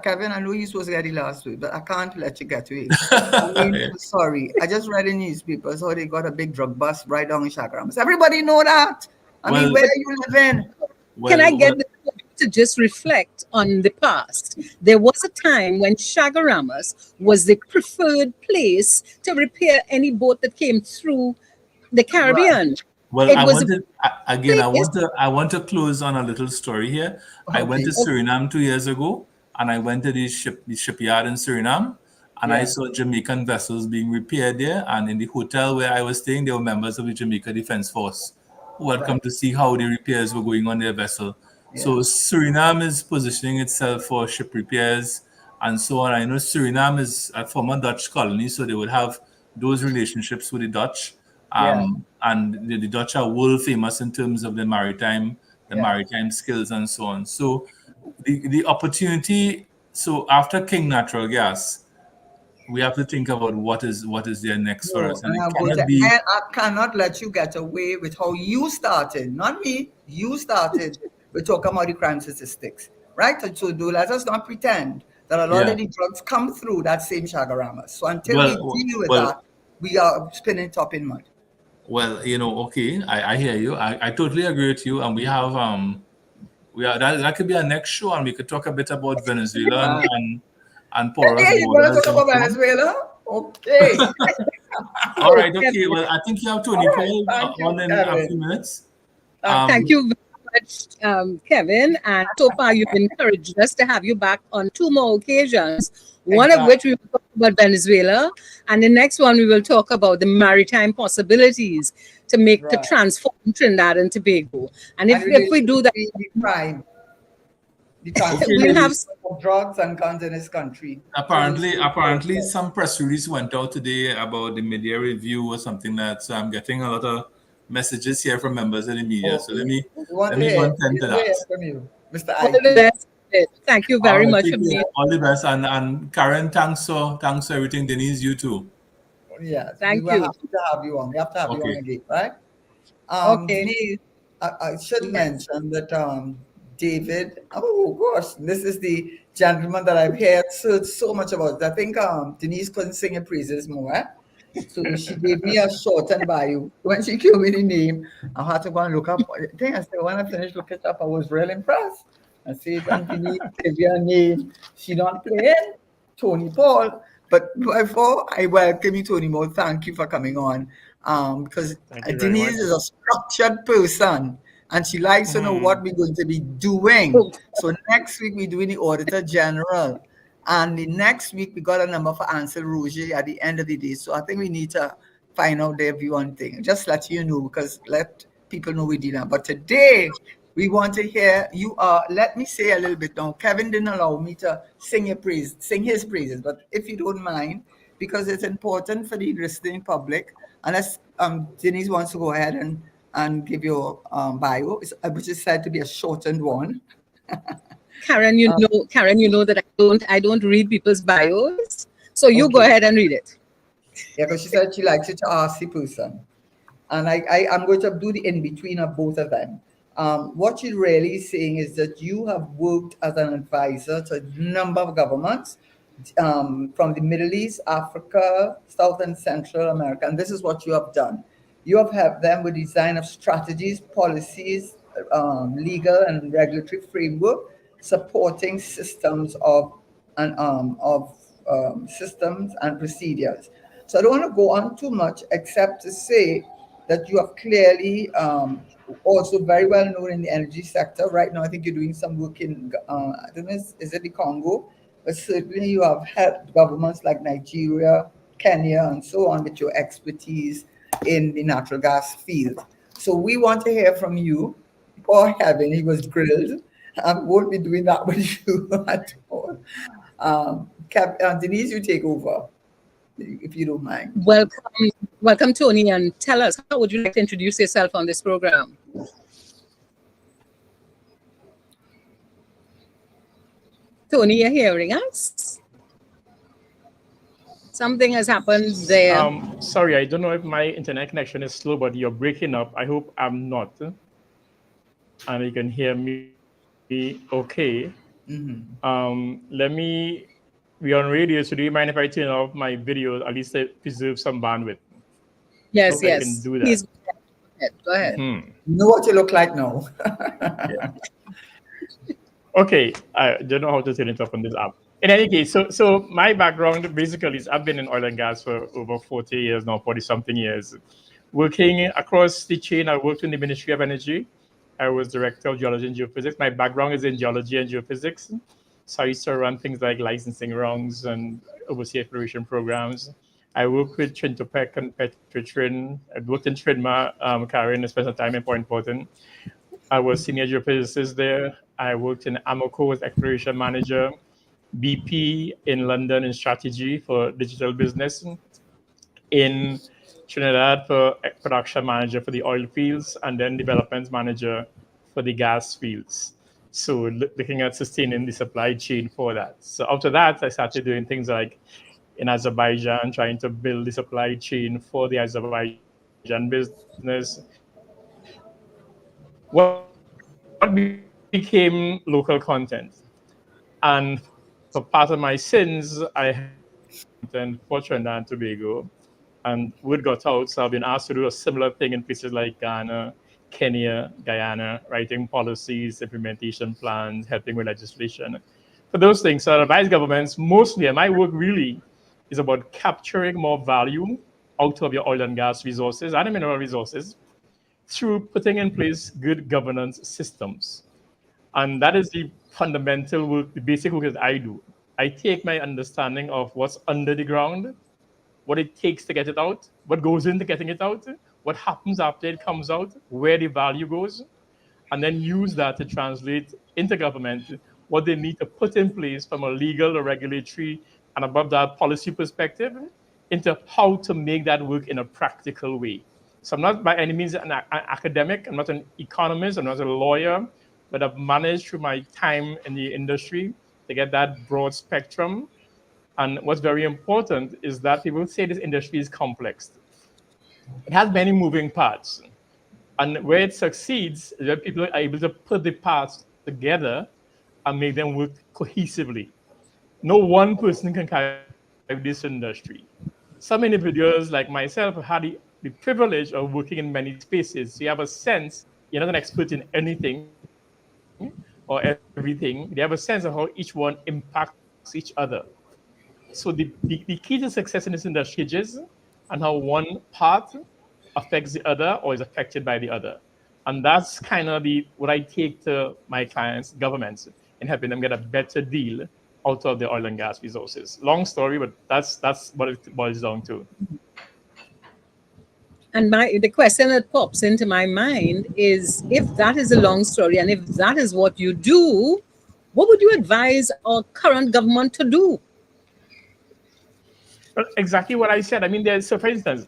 Kevin, I know you're supposed to get the last week, but I can't let you get away. I mean, Yeah. sorry. I just read in newspapers how they got a big drug bust right down in Chaguaramas. Everybody know that. I mean, where you live in? Can I get the to just reflect on the past? There was a time when Chaguaramas was the preferred place to repair any boat that came through the Caribbean. Well, It I was wanted again. I want to close on a little story here. I went to Suriname 2 years ago, and I went to the shipyard in Suriname, and I saw Jamaican vessels being repaired there. And in the hotel where I was staying, there were members of the Jamaica Defense Force who had come to see how the repairs were going on their vessel. So Suriname is positioning itself for ship repairs and so on. I know Suriname is a former Dutch colony, so they would have those relationships with the Dutch. And the Dutch are world famous in terms of the maritime skills and so on. So the opportunity. So after King Natural Gas, we have to think about what is there next for us. And I cannot let you get away with how you started, not me. You started with talking about the crime statistics, right? So let us not pretend that a lot of the drugs come through that same Chaguaramas. So until we deal with that, we are spinning top in mud. Well, okay, I hear you. I totally agree with you. And we have that could be our next show, and we could talk a bit about Venezuela and porous Okay, you want to talk about Venezuela? Okay. All right. Okay. Well, I think you have Tony Paul on in a few minutes. Thank you very much, Kevin. And so far, you've encouraged us to have you back on two more occasions. One of which we will talk about Venezuela, and the next one we will talk about the maritime possibilities to Right. transform Trinidad and Tobago. And And if we related do to that, the crime, the Okay, we'll have ladies. of drugs and guns in this country. Apparently, some press release went out today about the media review or something that. So I'm getting a lot of messages here from members of the media. So Okay. We want let to me go hear, and tend we to want to that. hear from you, Mr. all the IP. best. Thank you All very right, much take for care. being. All the best, and Karen, thanks for everything. Denise, you too. Yes, we Thank were you. happy to have you on. We have to have you on Okay. again, right? Okay. Denise, I should Yes. mention that David, oh gosh, this is the gentleman that I've heard so much about. I think Denise couldn't sing your praises more. So she gave me a short and bio. When she gave me the name, I had to go and look up. I think I said when I finished looking it up, I was really impressed. I said, and Denise gave you a name. She not playing Tony Paul. But before I welcome you, Tony Paul, thank you for coming on. Because Thank you very Denise much. is a structured person and she likes to know what Hmm. we're going to be doing. So next week we're doing the Auditor General. And the next week, we got a number for Ansel Roger at the end of the day. So I think we need to find out their view on things. Just let you know, because let people know we did that. But today, we want to hear you. Let me say a little bit now. Kevin didn't allow me to sing his praises. But if you don't mind, because it's important for the listening public, unless Denise wants to go ahead and give your bio, which is said to be a shortened one. Karen, you know that I don't read people's bios. So you go Okay. ahead and read it. Yeah, because she said she likes you to ask the person. And I'm going to do the in between of both of them. What she's really saying is that you have worked as an advisor to a number of governments from the Middle East, Africa, South and Central America. And this is what you have done. You have helped them with design of strategies, policies, legal and regulatory framework, supporting systems of systems and procedures. So I don't want to go on too much, except to say that you are clearly also very well known in the energy sector. Right now, I think you're doing some work in, I don't know, is it the Congo? But certainly you have helped governments like Nigeria, Kenya, and so on with your expertise in the natural gas field. So we want to hear from you. Poor Heaven, he was grilled. I won't be doing that with you at all. Denise, you take over, if you don't mind. Welcome, Tony, and tell us, how would you like to introduce yourself on this program? Tony, you're hearing us? Something has happened there. Sorry, I don't know if my internet connection is slow, but you're breaking up. I hope I'm not. And you can hear me okay. Let me, we're on radio, so do you mind if I turn off my video, at least to preserve some bandwidth? Yes, Hope I can yes. do that. Please go ahead. You know what you look like now. Okay, I don't know how to turn it off on this app. In any case, so my background basically is I've been in oil and gas for over 40 years now, 40 something years. Working across the chain, I worked in the Ministry of Energy. I was Director of Geology and Geophysics. My background is in geology and geophysics. So I used to run things like licensing rounds and oversee exploration programs. I worked with Trintopec and Petritrin. I worked in Trinma, Karen, spent some time in Point Important. I was senior geophysicist there. I worked in Amoco as exploration manager, BP in London in strategy for digital business, in Trinidad for production manager for the oil fields, and then development manager for the gas fields. So looking at sustaining the supply chain for that. So after that, I started doing things like in Azerbaijan, trying to build the supply chain for the Azerbaijan business. What became local content? And for part of my sins, I had content for Trinidad and Tobago. And word got out, so I've been asked to do a similar thing in places like Ghana, Kenya, Guyana, writing policies, implementation plans, helping with legislation. For those things, so I advise governments mostly, and my work really is about capturing more value out of your oil and gas resources and mineral resources through putting in place good governance systems. And that is the fundamental work, the basic work that I do. I take my understanding of what's under the ground, what it takes to get it out, what goes into getting it out, what happens after it comes out, where the value goes, and then use that to translate into government what they need to put in place from a legal or regulatory and above that policy perspective into how to make that work in a practical way. So I'm not by any means an academic, I'm not an economist, I'm not a lawyer, but I've managed through my time in the industry to get that broad spectrum. And what's very important is that people say this industry is complex. It has many moving parts. And where it succeeds is where people are able to put the parts together and make them work cohesively. No one person can carry this industry. Some individuals like myself have had the privilege of working in many spaces. So you have a sense, you're not an expert in anything or everything. You have a sense of how each one impacts each other. So the key to success in this industry is and how one part affects the other or is affected by the other. And that's kind of what I take to my clients, governments, in helping them get a better deal out of the oil and gas resources. Long story, but that's what it boils down to. And the question that pops into my mind is, if that is a long story and if that is what you do, what would you advise our current government to do? Well, exactly what I said. I mean, there's so for instance,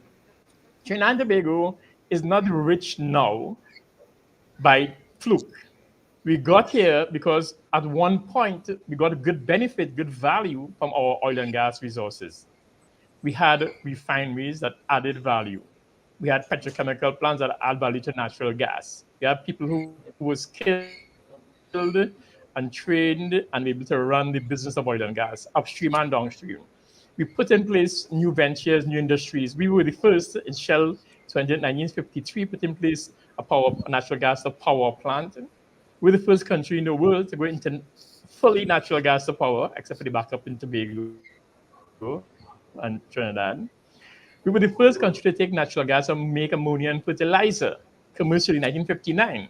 Trinidad and Tobago is not rich now by fluke. We got here because at one point we got a good benefit, good value from our oil and gas resources. We had refineries that added value. We had petrochemical plants that add value to natural gas. We had people who were skilled and trained and able to run the business of oil and gas, upstream and downstream. We put in place new ventures, new industries. We were the first in Shell 1953 put in place a natural gas to power plant. We're the first country in the world to go into fully natural gas to power, except for the backup in Tobago and Trinidad. We were the first country to take natural gas and make ammonia and fertilizer commercially in 1959.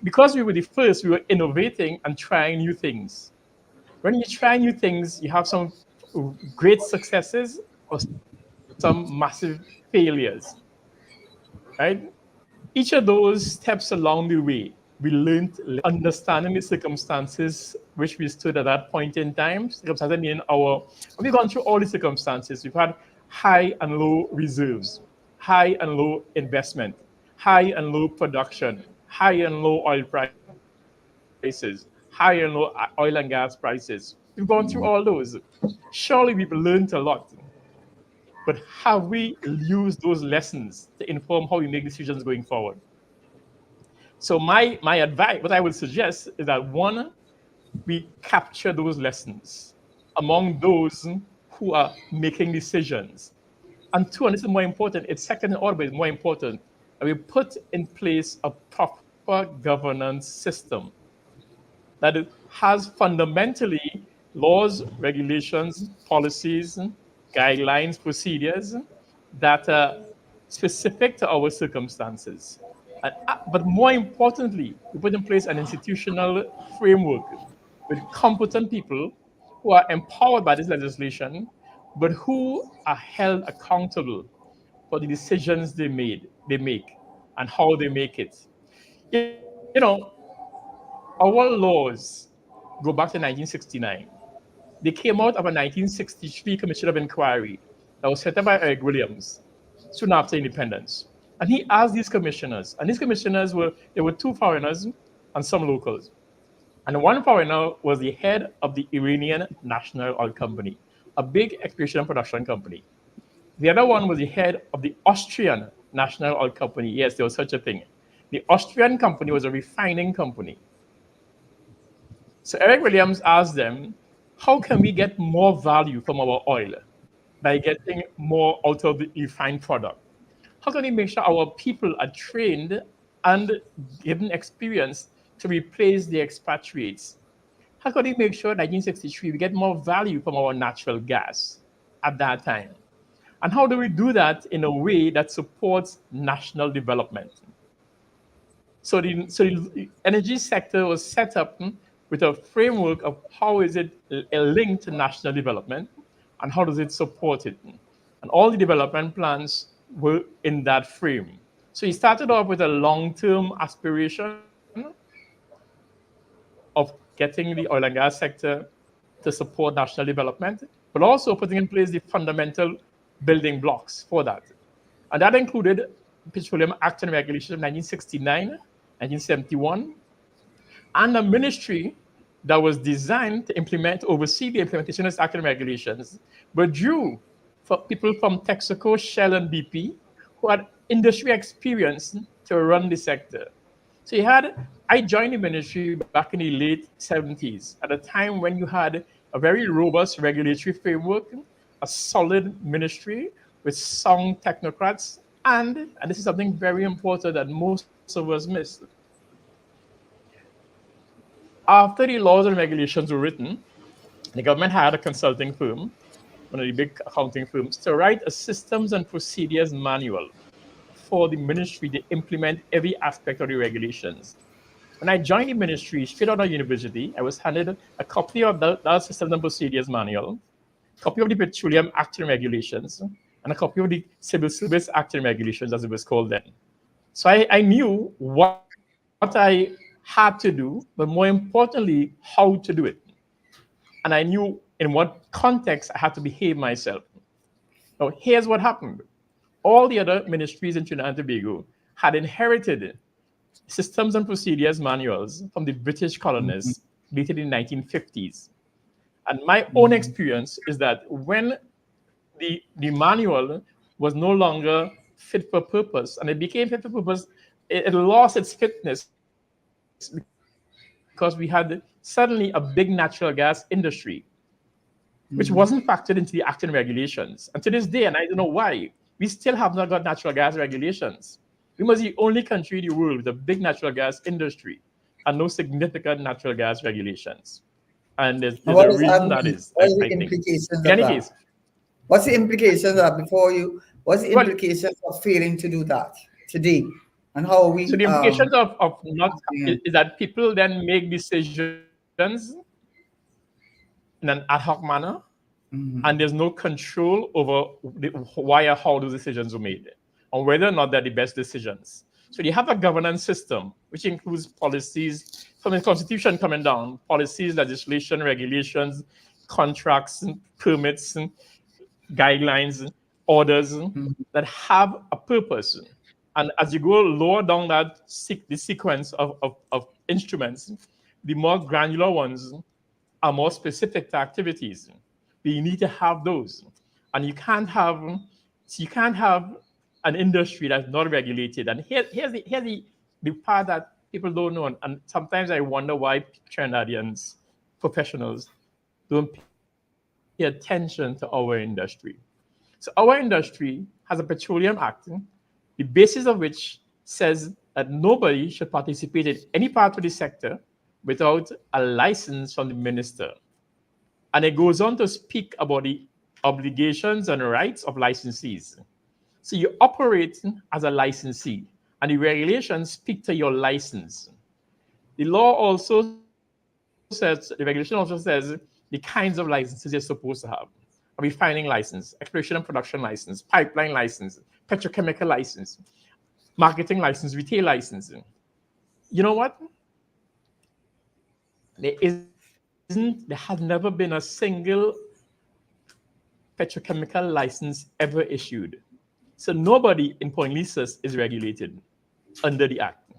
Because we were the first, we were innovating and trying new things. When you try new things, you have some great successes or some massive failures, right? Each of those steps along the way, we learned understanding the circumstances which we stood at that point in time. Circumstances meaning we've gone through all the circumstances. We've had high and low reserves, high and low investment, high and low production, high and low oil prices, high and low oil and gas prices. We've gone through all those. Surely we've learned a lot. But have we used those lessons to inform how we make decisions going forward? So my advice, what I would suggest is that one, we capture those lessons among those who are making decisions. And two, and this is more important, it's second in order, but it's more important, that we put in place a proper governance system that has fundamentally laws, regulations, policies, guidelines, procedures that are specific to our circumstances. But more importantly, we put in place an institutional framework with competent people who are empowered by this legislation, but who are held accountable for the decisions they make, and how they make it. You know, our laws go back to 1969. They came out of a 1963 Commission of Inquiry that was set up by Eric Williams soon after independence. And he asked these commissioners, and these commissioners there were two foreigners and some locals. And one foreigner was the head of the Iranian National Oil Company, a big exploration and production company. The other one was the head of the Austrian National Oil Company. Yes, there was such a thing. The Austrian company was a refining company. So Eric Williams asked them, how can we get more value from our oil by getting more out of the refined product? How can we make sure our people are trained and given experience to replace the expatriates? How can we make sure in 1963 we get more value from our natural gas at that time? And how do we do that in a way that supports national development? So the energy sector was set up with a framework of how is it linked to national development and how does it support it. And all the development plans were in that frame. So he started off with a long-term aspiration of getting the oil and gas sector to support national development, but also putting in place the fundamental building blocks for that. And that included Petroleum Act and Regulation of 1969, 1971, and a ministry that was designed to oversee the implementation of this act and regulations, but drew for people from Texaco, Shell, and BP who had industry experience to run the sector. So I joined the ministry back in the late 70s at a time when you had a very robust regulatory framework, a solid ministry with sound technocrats, and this is something very important that most of us miss. After the laws and regulations were written, the government hired a consulting firm, one of the big accounting firms, to write a systems and procedures manual for the ministry to implement every aspect of the regulations. When I joined the ministry straight out of university, I was handed a copy of that systems and procedures manual, a copy of the Petroleum Act and Regulations, and a copy of the Civil Service Act and Regulations, as it was called then. So I knew what I had to do, but more importantly, how to do it. And I knew in what context I had to behave myself. Now, here's what happened. All the other ministries in Trinidad and Tobago had inherited systems and procedures manuals from the British colonists dated in the 1950s. And my own experience is that when the manual was no longer fit for purpose, and it became fit for purpose, it lost its fitness because we had suddenly a big natural gas industry, which wasn't factored into the Act and regulations. And to this day, and I don't know why, we still have not got natural gas regulations. We must be the only country in the world with a big natural gas industry and no significant natural gas regulations. And there's And what a does that reason that mean? is, What are the I think. implications In of any that? case, What's the implications of what's the well, implications of failing to do that today? And how are so we the implications of not yeah. is that people then make decisions in an ad hoc manner, and there's no control over why or how those decisions were made, or whether or not they're the best decisions. So you have a governance system, which includes policies from the constitution coming down, policies, legislation, regulations, contracts, and permits, and guidelines, orders that have a purpose. And as you go lower down the sequence of instruments, the more granular ones are more specific to activities. But you need to have those. And you can't have an industry that's not regulated. And here's the part that people don't know. And sometimes I wonder why Trinidadians, professionals, don't pay attention to our industry. So our industry has a petroleum act, the basis of which says that nobody should participate in any part of the sector without a license from the minister. And it goes on to speak about the obligations and rights of licensees. So you operate as a licensee, and the regulations speak to your license. The law also says, the regulation also says the kinds of licenses you're supposed to have: a refining license, exploration and production license, pipeline license, petrochemical license, marketing license, retail license. You know what? There has never been a single petrochemical license ever issued. So nobody in Point Lisas is regulated under the act.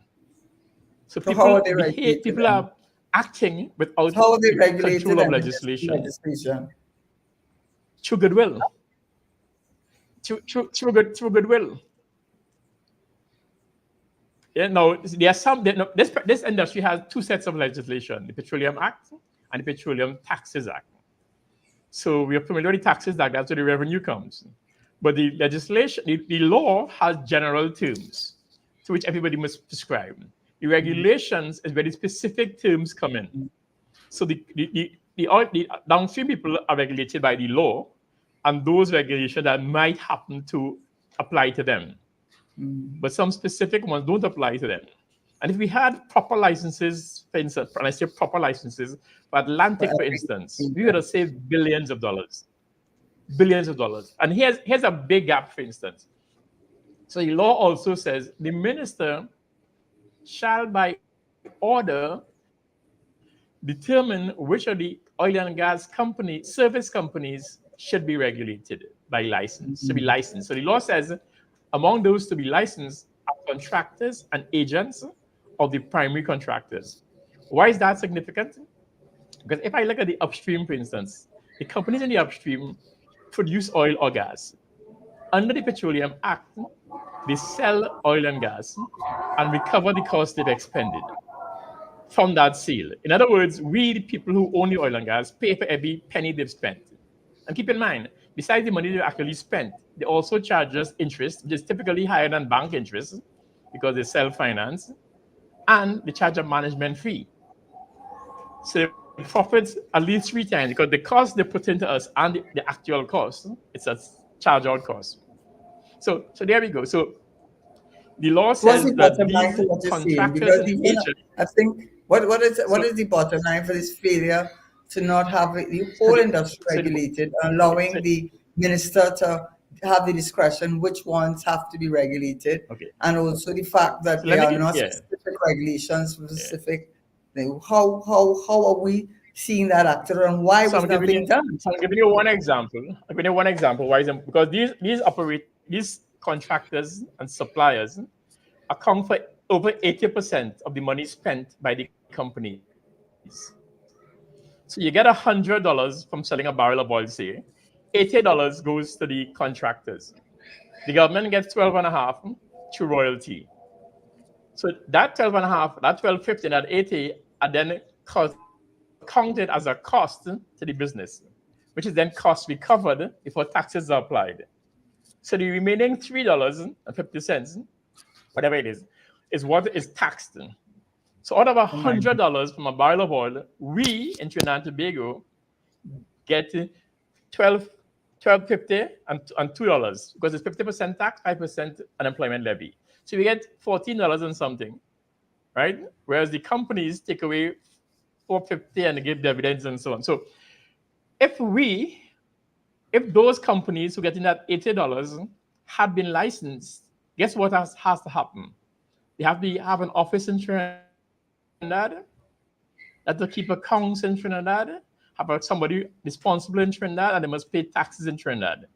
So So how are they people regulated then? are acting without How are they the regulated control of under this legislation legislation? through goodwill. Through goodwill. Yeah, no, there are some. No, this industry has two sets of legislation: the Petroleum Act and the Petroleum Taxes Act. So we are familiar with the Taxes Act. That's where the revenue comes. But the legislation, the law has general terms to which everybody must prescribe. The regulations is where the specific terms come in. So the downstream people are regulated by the law, and those regulations that might happen to apply to them. But some specific ones don't apply to them. And if we had proper licenses, for instance, when I say proper licenses, for For Atlantic, for instance, everything. we would have saved billions of dollars. Billions of dollars. And here's a big gap, for instance. So the law also says the minister shall, by order, determine which of the oil and gas company, service companies should be regulated by license, to be licensed. So the law says among those to be licensed are contractors and agents of the primary contractors. Why is that significant? Because if I look at the upstream, for instance, the companies in the upstream produce oil or gas. Under the Petroleum Act, they sell oil and gas and recover the cost they've expended from that sale. In other words, we, the people who own the oil and gas, pay for every penny they've spent. And keep in mind, besides the money they actually spent, they also charge us interest, which is typically higher than bank interest because they self-finance, and they charge a management fee. So they profit at least 3 times because the cost they put into us and the actual cost, it's a charge out cost. So there we go. So the law What's says the that bottom line these for what you're saying? contractors Because and even agents, I think what so is the bottom line for this failure to not have the so whole the industry so the regulated, so, allowing the minister to have the discretion which ones have to be regulated, okay. and also the fact So that let there are me not yeah, specific regulations for yeah. specific. How are we seeing that acted and why So was nothing done? I'm giving you one example. I'm giving you one example. Why is it? Because these contractors and suppliers account for over 80% of the money spent by the companies. So you get $100 from selling a barrel of oil, say, $80 goes to the contractors. The government gets 12.5 to royalty. So that 12.5, that 12.50, that 80 are then counted as a cost to the business, which is then cost recovered before taxes are applied. So the remaining $3.50, whatever it is what is taxed. So out of Oh my $100 from a barrel of oil, we in Trinidad and Tobago get 12, 12.50 and $2 because it's 50% tax, 5% unemployment levy. So we get $14 and something, right? Whereas the companies take away 450 and they give dividends and so on. So if those companies who get in that $80 had been licensed, guess what has to happen? They have to have an office in Trinidad, they have to keep accounts in Trinidad, have somebody responsible in Trinidad, and they must pay taxes in Trinidad.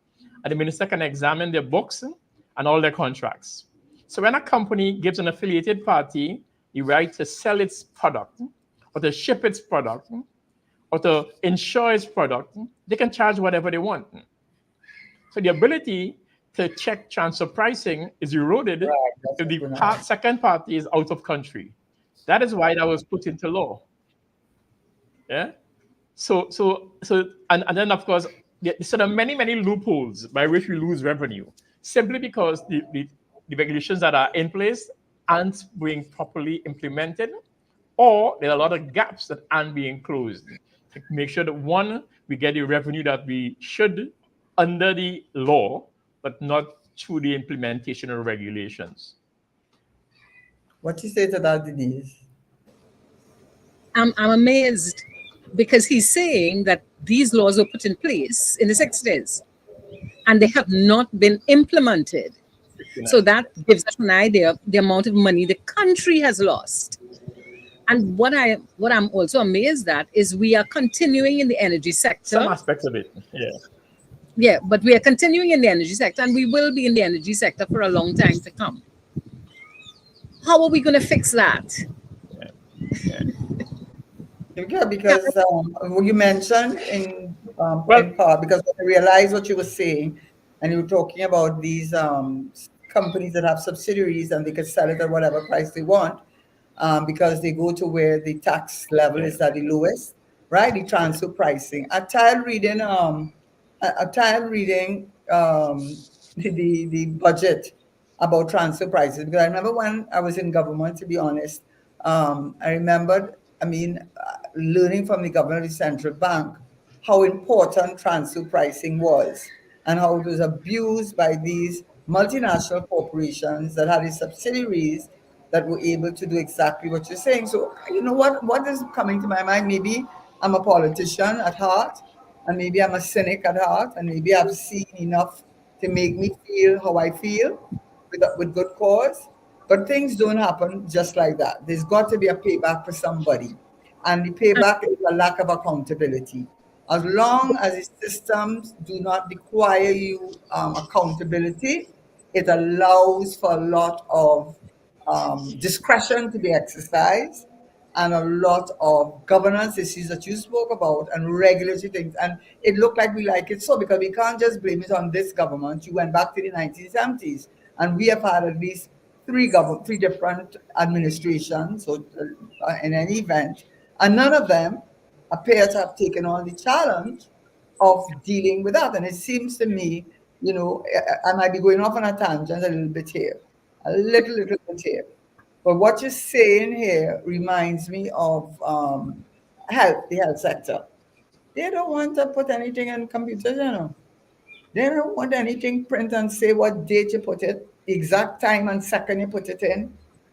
And the minister can examine their books and all their contracts. So when a company gives an affiliated party the right to sell its product or to ship its product or to insure its product, they can charge whatever they want. So the ability to check transfer pricing is eroded right, that's if what's the going on. second party is out of country. That is why that was put into law. Yeah. And then of course there are many loopholes by which we lose revenue simply because the regulations that are in place aren't being properly implemented, or there are a lot of gaps that aren't being closed to make sure that one, we get the revenue that we should under the law, but not through the implementation of regulations. What you say to that, Denise? I'm amazed because he's saying that these laws were put in place in the 60s and they have not been implemented. So 69. that gives us an idea of the amount of money the country has lost. And what I'm also amazed at is we are continuing in the energy Some sector. aspects of it, yeah. Yeah, but we are continuing in the energy sector and we will be in the energy sector for a long time to come. How are we going to fix that? Yeah, yeah. Yeah, Yeah, because what you mentioned Well, in part, because I realized what you were saying, and you were talking about these companies that have subsidiaries and they can sell it at whatever price they want, because they go to where the tax level yeah, is at the lowest, right? The yeah, transfer pricing. A child reading the budget about transfer prices, because I remember when I was in government, to be honest, I remembered, I mean, learning from the governor of the central bank how important transfer pricing was and how it was abused by these multinational corporations that had these subsidiaries that were able to do exactly what you're saying. So, you know what is coming to my mind? Maybe I'm a politician at heart, and maybe I'm a cynic at heart, and maybe I've seen enough to make me feel how I feel with good cause. But things don't happen just like that. There's got to be a payback for somebody. And the payback is a lack of accountability. As long as the systems do not require you accountability, it allows for a lot of discretion to be exercised and a lot of governance issues that you spoke about and regulatory things. And it looked like we like it so because we can't just blame it on this government. You went back to the 1970s, and we have had at least three different administrations. So, in any event, and none of them appear to have taken on the challenge of dealing with that. And it seems to me, I might be going off on a tangent a little bit here, a little bit here. But what you're saying here reminds me of the health sector. They don't want to put anything in computers. They don't want anything print and say what date you put it, exact time and second you put it in,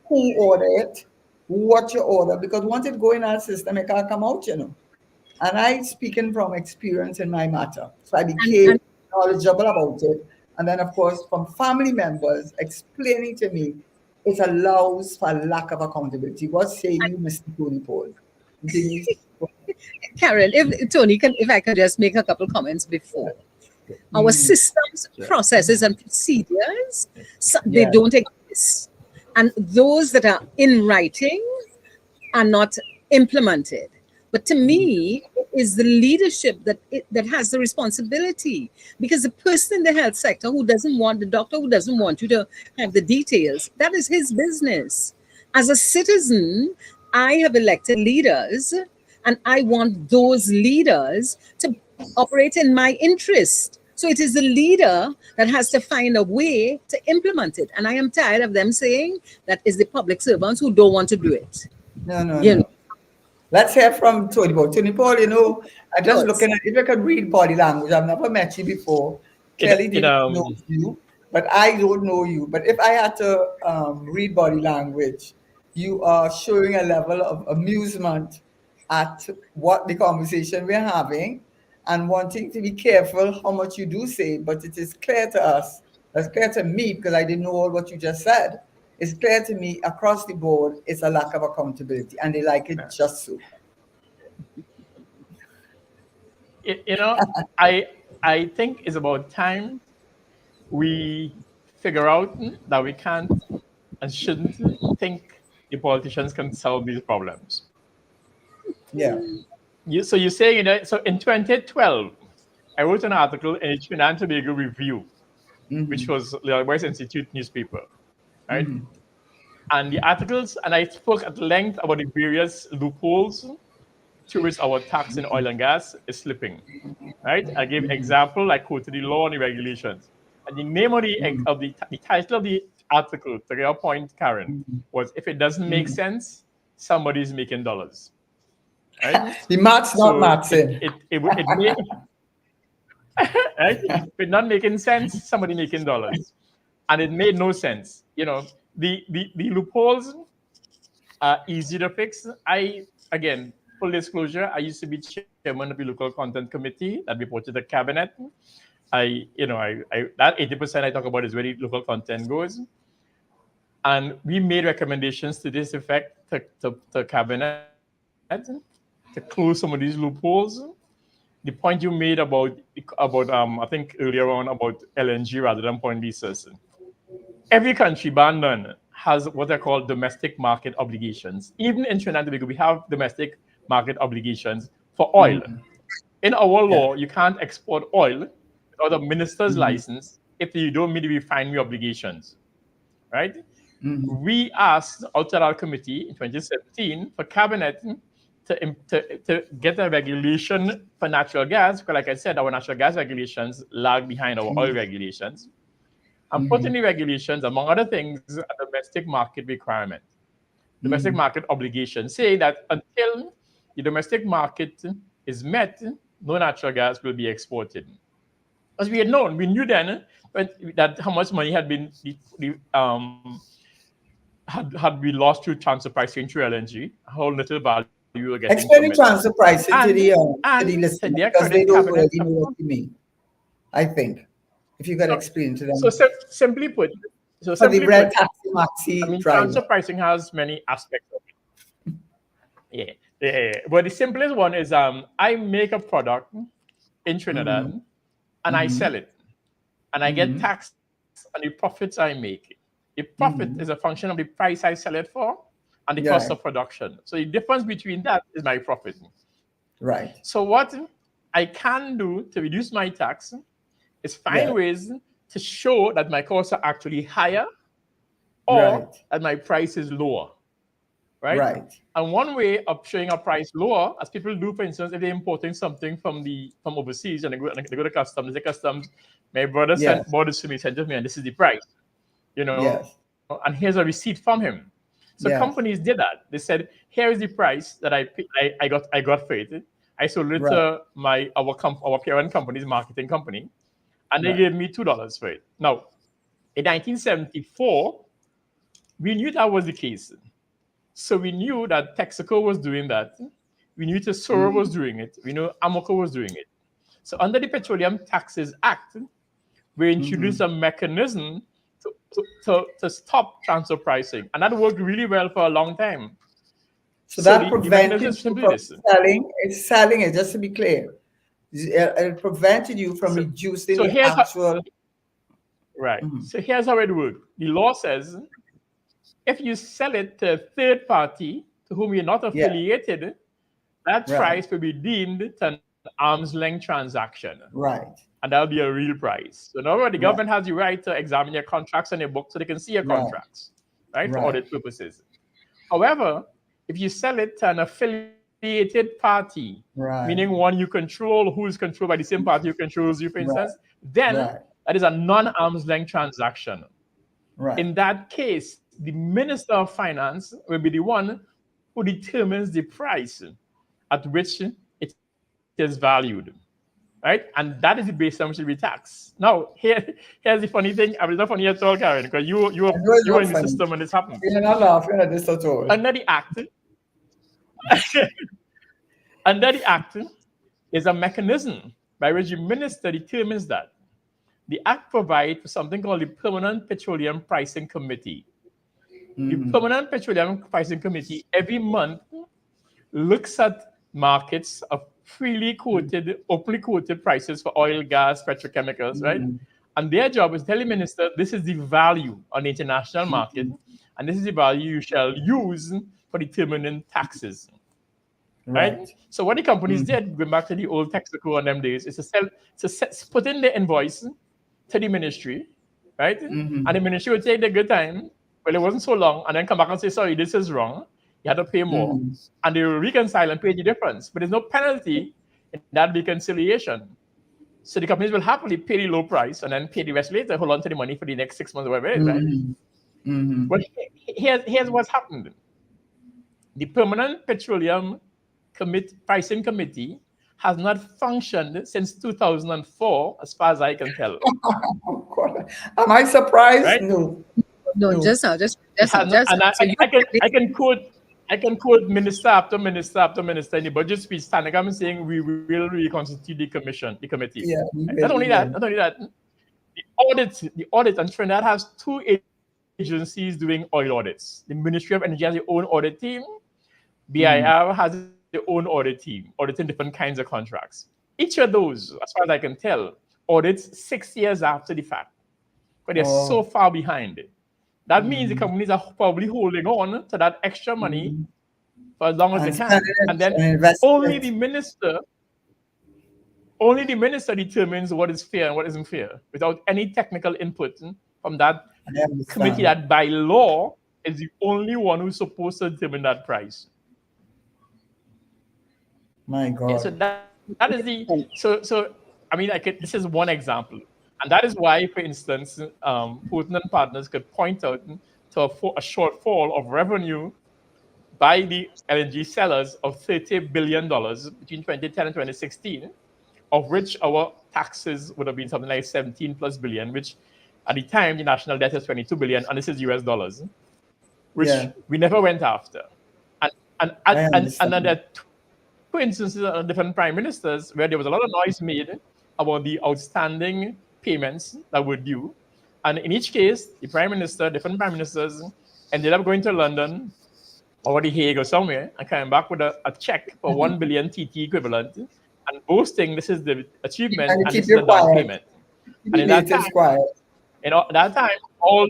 who order it, what you order, because once it go in our system, it can't come out. And I speaking from experience in my matter. So I became And knowledgeable about it. And then, of course, from family members explaining to me, it allows for lack of accountability. What say you, Mr. Tony Paul? Denise? Karen, if Tony can, if I can just make a couple comments before. Our systems, processes, and procedures, they Yeah. don't exist. And those that are in writing are not implemented. But to me, it is the leadership that has the responsibility. Because the person in the health sector who doesn't want, the doctor who doesn't want you to have the details, that is his business. As a citizen, I have elected leaders, and I want those leaders to operate in my interest. So it is the leader that has to find a way to implement it. And I am tired of them saying that is the public servants who don't want to do it. No, no, You no. know, Let's hear from Tony Paul. Tony Paul, I just yours. looking at if I could read body language. I've never met you before. In, Clearly in didn't know you, but I don't know you. But if I had to read body language, you are showing a level of amusement at what the conversation we're having and wanting to be careful how much you do say. But it is clear to us, it's clear to me because I didn't know all what you just said. It's clear to me across the board it's a lack of accountability and they like it just so. you know, I think it's about time we figure out that we can't and shouldn't think the politicians can solve these problems. Yeah. So you're saying, so in 2012, I wrote an article in the Trinidad and Tobago Review, which was the West Institute newspaper, right? And the articles, and I spoke at length about the various loopholes to which our tax in oil and gas is slipping, right? I gave example, I quoted the law and the regulations. And the name of the title of the article, to your point, Karen, was if it doesn't make sense, somebody's making dollars, right? The math's not So mathsing. it made right? If it's not making sense, somebody making dollars. And it made no sense. The loopholes are easy to fix. Again, full disclosure, I used to be chairman of the local content committee that reported to the cabinet. That 80% I talk about is where the local content goes. And we made recommendations to this effect to cabinet to close some of these loopholes. The point you made about I think earlier on about LNG rather than point visas. Every country, bar none, has what are called domestic market obligations. Even in Trinidad and Tobago, we have domestic market obligations for oil. In our law, you can't export oil without a minister's license if you don't meet the refinery obligations, right? We asked outside our committee in 2017 for cabinet to get a regulation for natural gas, because like I said, our natural gas regulations lag behind our oil regulations. And put in the regulations, among other things, a domestic market requirement, domestic market obligation, saying that until the domestic market is met, no natural gas will be exported. As we had known, we knew then that how much money had been had we lost through transfer pricing through LNG, how little value we were getting from it. Explain the transfer pricing to the To listener their because credit, they don't cabinet really know what you mean. I think if you could explain to them simply put, for the red taxi maxi driver. transfer pricing has many aspects of it. Yeah. But the simplest one is I make a product in Trinidad and I sell it, and I get taxed on the profits I make. The profit is a function of the price I sell it for and the cost of production. So the difference between that is my profit. Right. So what I can do to reduce my tax is find ways to show that my costs are actually higher or that my price is lower. Right? And one way of showing a price lower, as people do, for instance, if they're importing something from overseas and they go to customs, my brother bought this to me, sent it to me, and this is the price. And here's a receipt from him. So companies did that. They said, here is the price that I got for it. I sold it to our parent company's marketing company, and they gave me $2 for it. Now, in 1974, we knew that was the case. So we knew that Texaco was doing that. We knew Tesheira was doing it. We knew Amoco was doing it. So under the Petroleum Taxes Act, we introduced a mechanism to stop transfer pricing. And that worked really well for a long time. So that prevented you from selling it, just to be clear. It prevented you from reducing the actual... Right. So here's how it works. The law says, if you sell it to a third party to whom you're not affiliated, that price will be deemed an arm's length transaction. Right. And that'll be a real price. So now the government has the right to examine your contracts and your books so they can see your contracts, for audit purposes. However, if you sell it to an affiliated party, meaning one you control, who is controlled by the same party who controls you, for instance, then that is a non-arm's length transaction. In that case, the Minister of Finance will be the one who determines the price at which it is valued. Right? And that is the base on which it will be taxed. Now, here's the funny thing. I mean, it's not funny at all, Karen, because you were in the system when this happened. You're not laughing at this at all. Under the Act is a mechanism by which the minister determines that. The Act provides for something called the Permanent Petroleum Pricing Committee. The Permanent Petroleum Pricing Committee every month looks at markets of freely quoted, openly quoted prices for oil, gas, petrochemicals, right? And their job is to tell the minister, this is the value on the international market, and this is the value you shall use for determining taxes, right? So what the companies did, going back to the old Texaco on them days, is to put in the invoice to the ministry, right? And the ministry would take the good time, well, it wasn't so long, and then come back and say, sorry, this is wrong. You had to pay more. And they will reconcile and pay the difference. But there's no penalty in that reconciliation. So the companies will happily pay the low price and then pay the rest later, hold on to the money for the next 6 months or whatever it is, right? But here's what's happened. The Permanent Petroleum Pricing Committee has not functioned since 2004, as far as I can tell. Oh, God. Am I surprised? Right? No, just now. I can quote minister after minister after minister in the budget speech standing up and saying we will reconstitute the committee. Yeah, not only that, the audit, and Trinidad has two agencies doing oil audits. The Ministry of Energy has their own audit team. BIR has their own audit team, auditing different kinds of contracts. Each of those, as far as I can tell, audits 6 years after the fact, but they're so far behind it. That means the companies are probably holding on to that extra money for as long as they can. And then only the minister determines what is fair and what isn't fair without any technical input from that committee that by law is the only one who's supposed to determine that price. My God. Yeah, so that is the so I mean this is one example. And that is why, for instance, Putin and partners could point out to a shortfall of revenue by the LNG sellers of $30 billion between 2010 and 2016, of which our taxes would have been something like 17 plus billion, which at the time the national debt is 22 billion, and this is US dollars, which Yeah, we never went after. And and I and then understand. there are two instances of different prime ministers where there was a lot of noise made about the outstanding payments that were due. And in each case, different prime ministers, ended up going to London or The Hague or somewhere and coming back with a check for 1 billion TT equivalent and boasting this is the achievement And and keep this is you a down quiet. payment. Keep And the in that natives time, quiet. all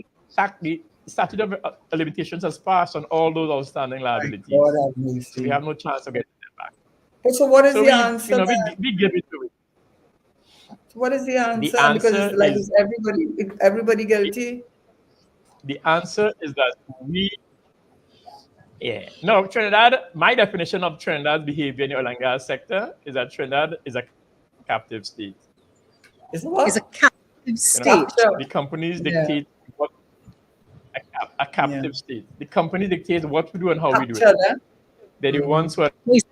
the statute of limitations has passed on all those outstanding God liabilities. have So we mercy. have no chance of getting them back. But so what is So the answer we give it to it. What is the The answer? Because it's answer like is is everybody guilty? the answer is that we yeah. No, Trinidad, my definition of Trinidad's behavior in the oil and gas sector is that Trinidad is a captive state. Is Is a what? captive You know, state. Capture. the companies Yeah, dictate what a yeah. captive state. The company dictates what we do and how we do it. Capture that. They're the ones who He's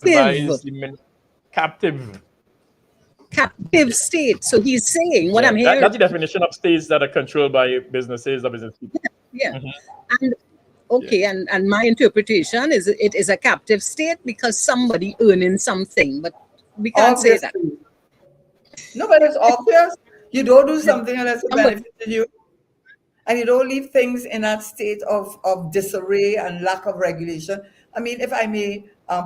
advise captive, the captive. captive state. So he's saying what Yeah, I'm hearing. that's the definition of states that are controlled by businesses or business people. Yeah. Mhm. And Yeah. okay, and my interpretation is it is a captive state because somebody earning something, but we can't say that. Obviously. No, but it's obvious. You don't do something unless it Somebody, benefits you. And you don't leave things in that state of disarray and lack of regulation. I mean, if I may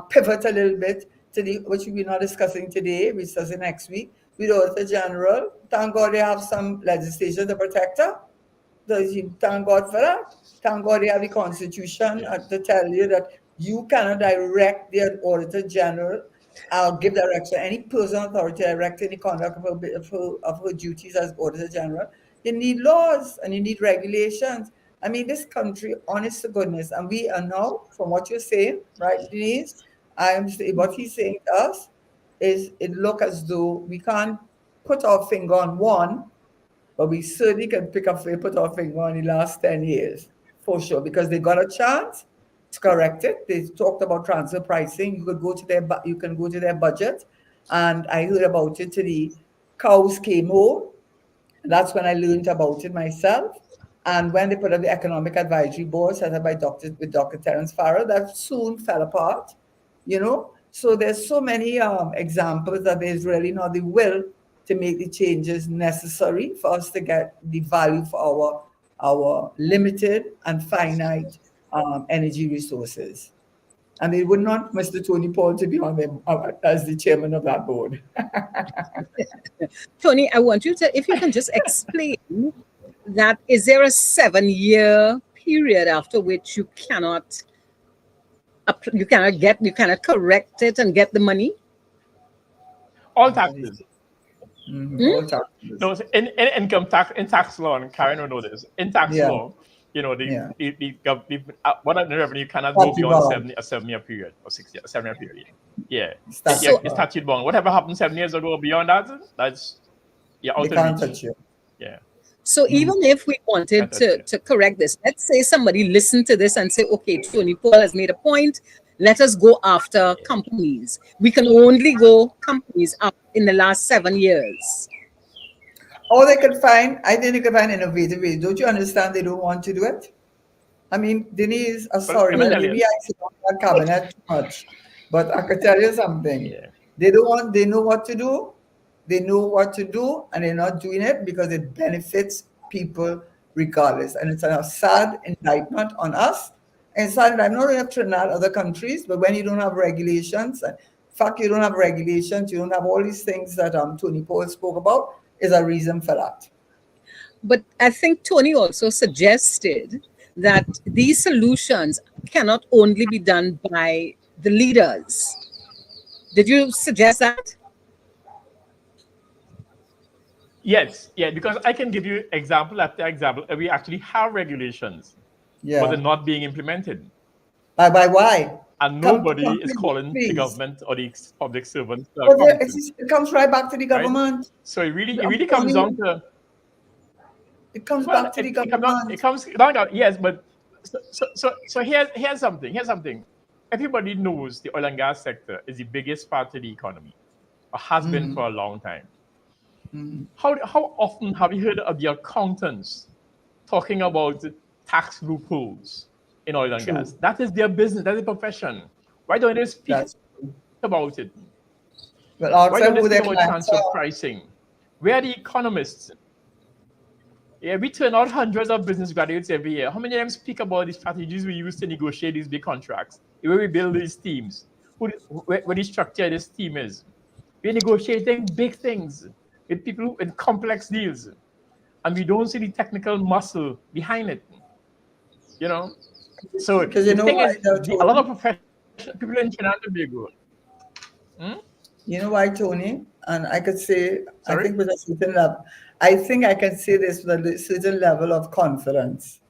pivot a little bit to the which we're not discussing today, we're discussing next week, with the Auditor General. Thank God they have some legislation to protect her. Thank God for that. Thank God they have the Constitution to tell you that you cannot direct the Auditor General give direction. Any person authority directing the conduct of her duties as Auditor General. You need laws and you need regulations. I mean, this country, honest to goodness, and we are now, from what you're saying, right, Denise, what he's saying to us is it look as though we can't put our finger on one, but we certainly can put our finger on the last 10 years, for sure, because they got a chance to correct it. They talked about transfer pricing. You can go to their budget, and I heard about it today. Cows came home. That's when I learned about it myself. And when they put up the Economic Advisory Board set up by Dr. Terence Farrell, that soon fell apart, you know. So there's so many examples that there's really not the will to make the changes necessary for us to get the value for our limited and finite energy resources. And they would not Mr. Tony Paul to be on them as the chairman of that board. Tony, I want you to, if you can just explain that, is there a 7-year period after which you cannot correct it and get the money? All taxes. All taxes. No, so in income tax, in tax law, and Karen will know this. In tax Yeah. law, you know, Yeah. what the revenue cannot Statute go beyond bound. a 7-year period or 6 year, 7-year period. Yeah, Statute yeah, So- it's statute bound. Whatever happened 7 years ago beyond that, that's you're out They of can't reach. touch you. Yeah. So even if we wanted to correct this, let's say somebody listened to this and say, okay, Tony Paul has made a point. Let us go after companies. We can only go companies up in the last 7 years. Or I think they could find innovative ways. Don't you understand they don't want to do it? I mean, Denise, sorry, let me tell maybe you. I sit on that cabinet too much. But I could tell you something. Yeah. They know what to do. They know what to do, and they're not doing it because it benefits people regardless. And it's a sad indictment on us. And it's sad indictment not only of Trinidad, other countries, but when you don't have regulations, in fact, you don't have regulations, you don't have all these things that Tony Paul spoke about, is a reason for that. But I think Tony also suggested that these solutions cannot only be done by the leaders. Did you suggest that? Yes, yeah, because I can give you example after example. We actually have regulations, Yeah. but they're not being implemented. By why? And nobody is please, calling please. the government or the public servants. But it comes right back to the government. So it really comes down to. It comes Well, back to the it comes government. down. Yes, but so here's something. Everybody knows the oil and gas sector is the biggest part of the economy. or has been for a long time. How often have you heard of the accountants talking about tax loopholes in oil and True. gas? That is their business, that's their profession. Why don't they speak That's true. about it? But Why also don't they who speak their about clients transfer are. pricing? Where are the economists? Yeah, we turn out hundreds of business graduates every year. How many of them speak about the strategies we use to negotiate these big contracts? The way we build these teams, where the structure of this team is. We're negotiating big things with people in complex deals, and we don't see the technical muscle behind it. You know, so Because you the know thing why, is, though, a lot Tony? of professional people in Trinidad and Tobago. You know why, Tony? And I could say, I Sorry. think with a certain level, I think I can say this with a certain level of confidence.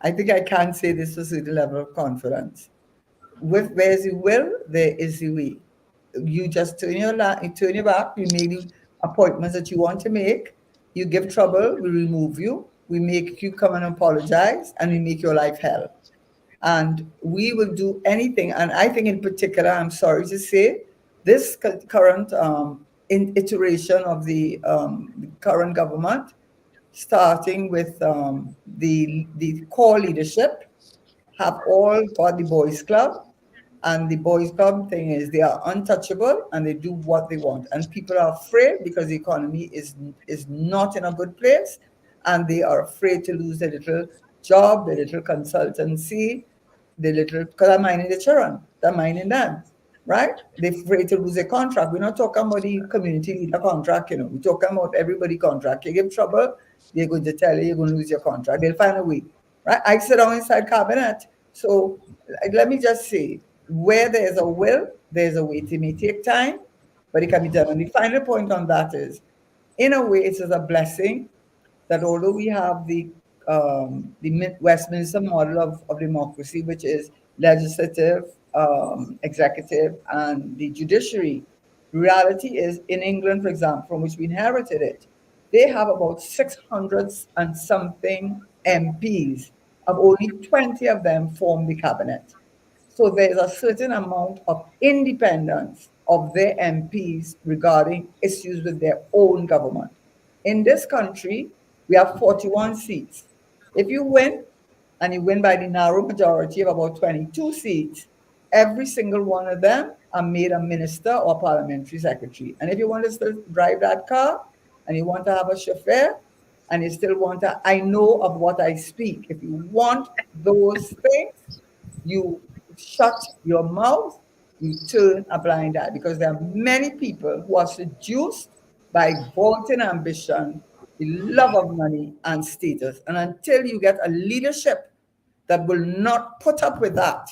I think I can say this with a certain level of confidence. With where's the will, there is the way. You just you turn your back, you make the appointments that you want to make, you give trouble, we remove you, we make you come and apologize, and we make your life hell. And we will do anything. And I think, in particular, I'm sorry to say, this current iteration of the current government, starting with the core leadership, have all got the boys club, and the boys club thing is they are untouchable and they do what they want, and people are afraid because the economy is not in a good place, and they are afraid to lose their little job, their little consultancy, the little, because I'm minding the children, they're minding them, right? They're afraid to lose a contract. We're not talking about the community leader contract, we're talking about everybody contract. You give trouble, they're going to tell you you're going to lose your contract. They'll find a way, right? I sit down inside cabinet. So let me just say, where there's a will, there's a way. It may take time, but it can be done. And the final point on that is, in a way, it is a blessing that although we have the Westminster model of democracy, which is legislative, executive, and the judiciary, reality is in England, for example, from which we inherited it, they have about 600 and something MPs, of only 20 of them form the cabinet. So there's a certain amount of independence of their MPs regarding issues with their own government. In this country, we have 41 seats. If you win, and you win by the narrow majority of about 22 seats, every single one of them are made a minister or parliamentary secretary. And if you want to still drive that car, and you want to have a chauffeur, and you still want to, I know of what I speak. If you want those things, you shut your mouth, you turn a blind eye, because there are many people who are seduced by vaunting ambition, the love of money and status. And until you get a leadership that will not put up with that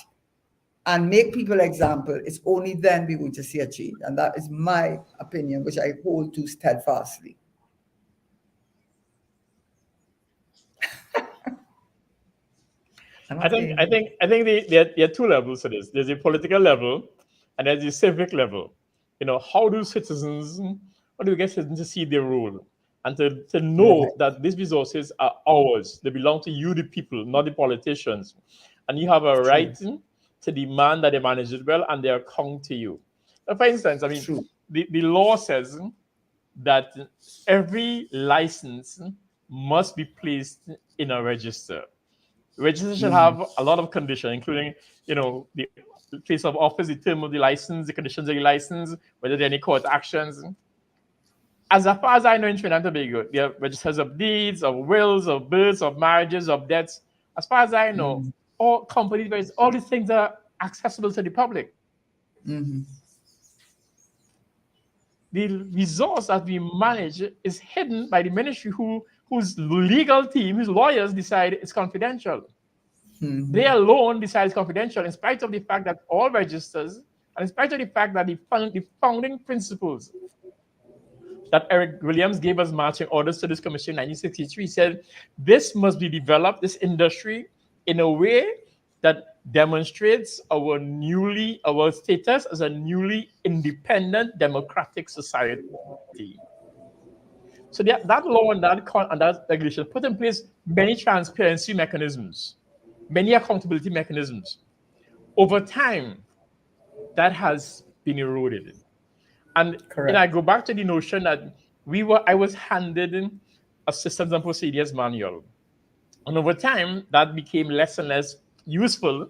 and make people example, it's only then we're going to see a change. And that is my opinion, which I hold to steadfastly. I'm I not think saying I think I think there are two levels to this. There's the political level, and there's the civic level. How do citizens, how do we get citizens to see their role and to right. know that these resources are ours? They belong to you, the people, not the politicians, and you have a True. right to demand that they manage it well and they account to you. For instance, I mean, True. the law says that every license must be placed in a register. Register should have a lot of conditions, including, the place of office, the term of the license, the conditions of the license, whether there are any court actions. As far as I know, in Trinidad and Tobago, there are registers of deeds, of wills, of births, of marriages, of deaths. As far as I know, all companies, all these things are accessible to the public. The resource that we manage is hidden by the ministry whose legal team, whose lawyers decide it's confidential. They alone decide it's confidential, in spite of the fact that all registers, and in spite of the fact that the founding principles that Eric Williams gave us marching orders to this commission in 1963 said this must be developed, this industry, in a way that demonstrates our status as a newly independent democratic society. So that law and that regulation put in place many transparency mechanisms, many accountability mechanisms. Over time, that has been eroded. And Correct. I go back to the notion that I was handed a systems and procedures manual. And over time, that became less and less useful.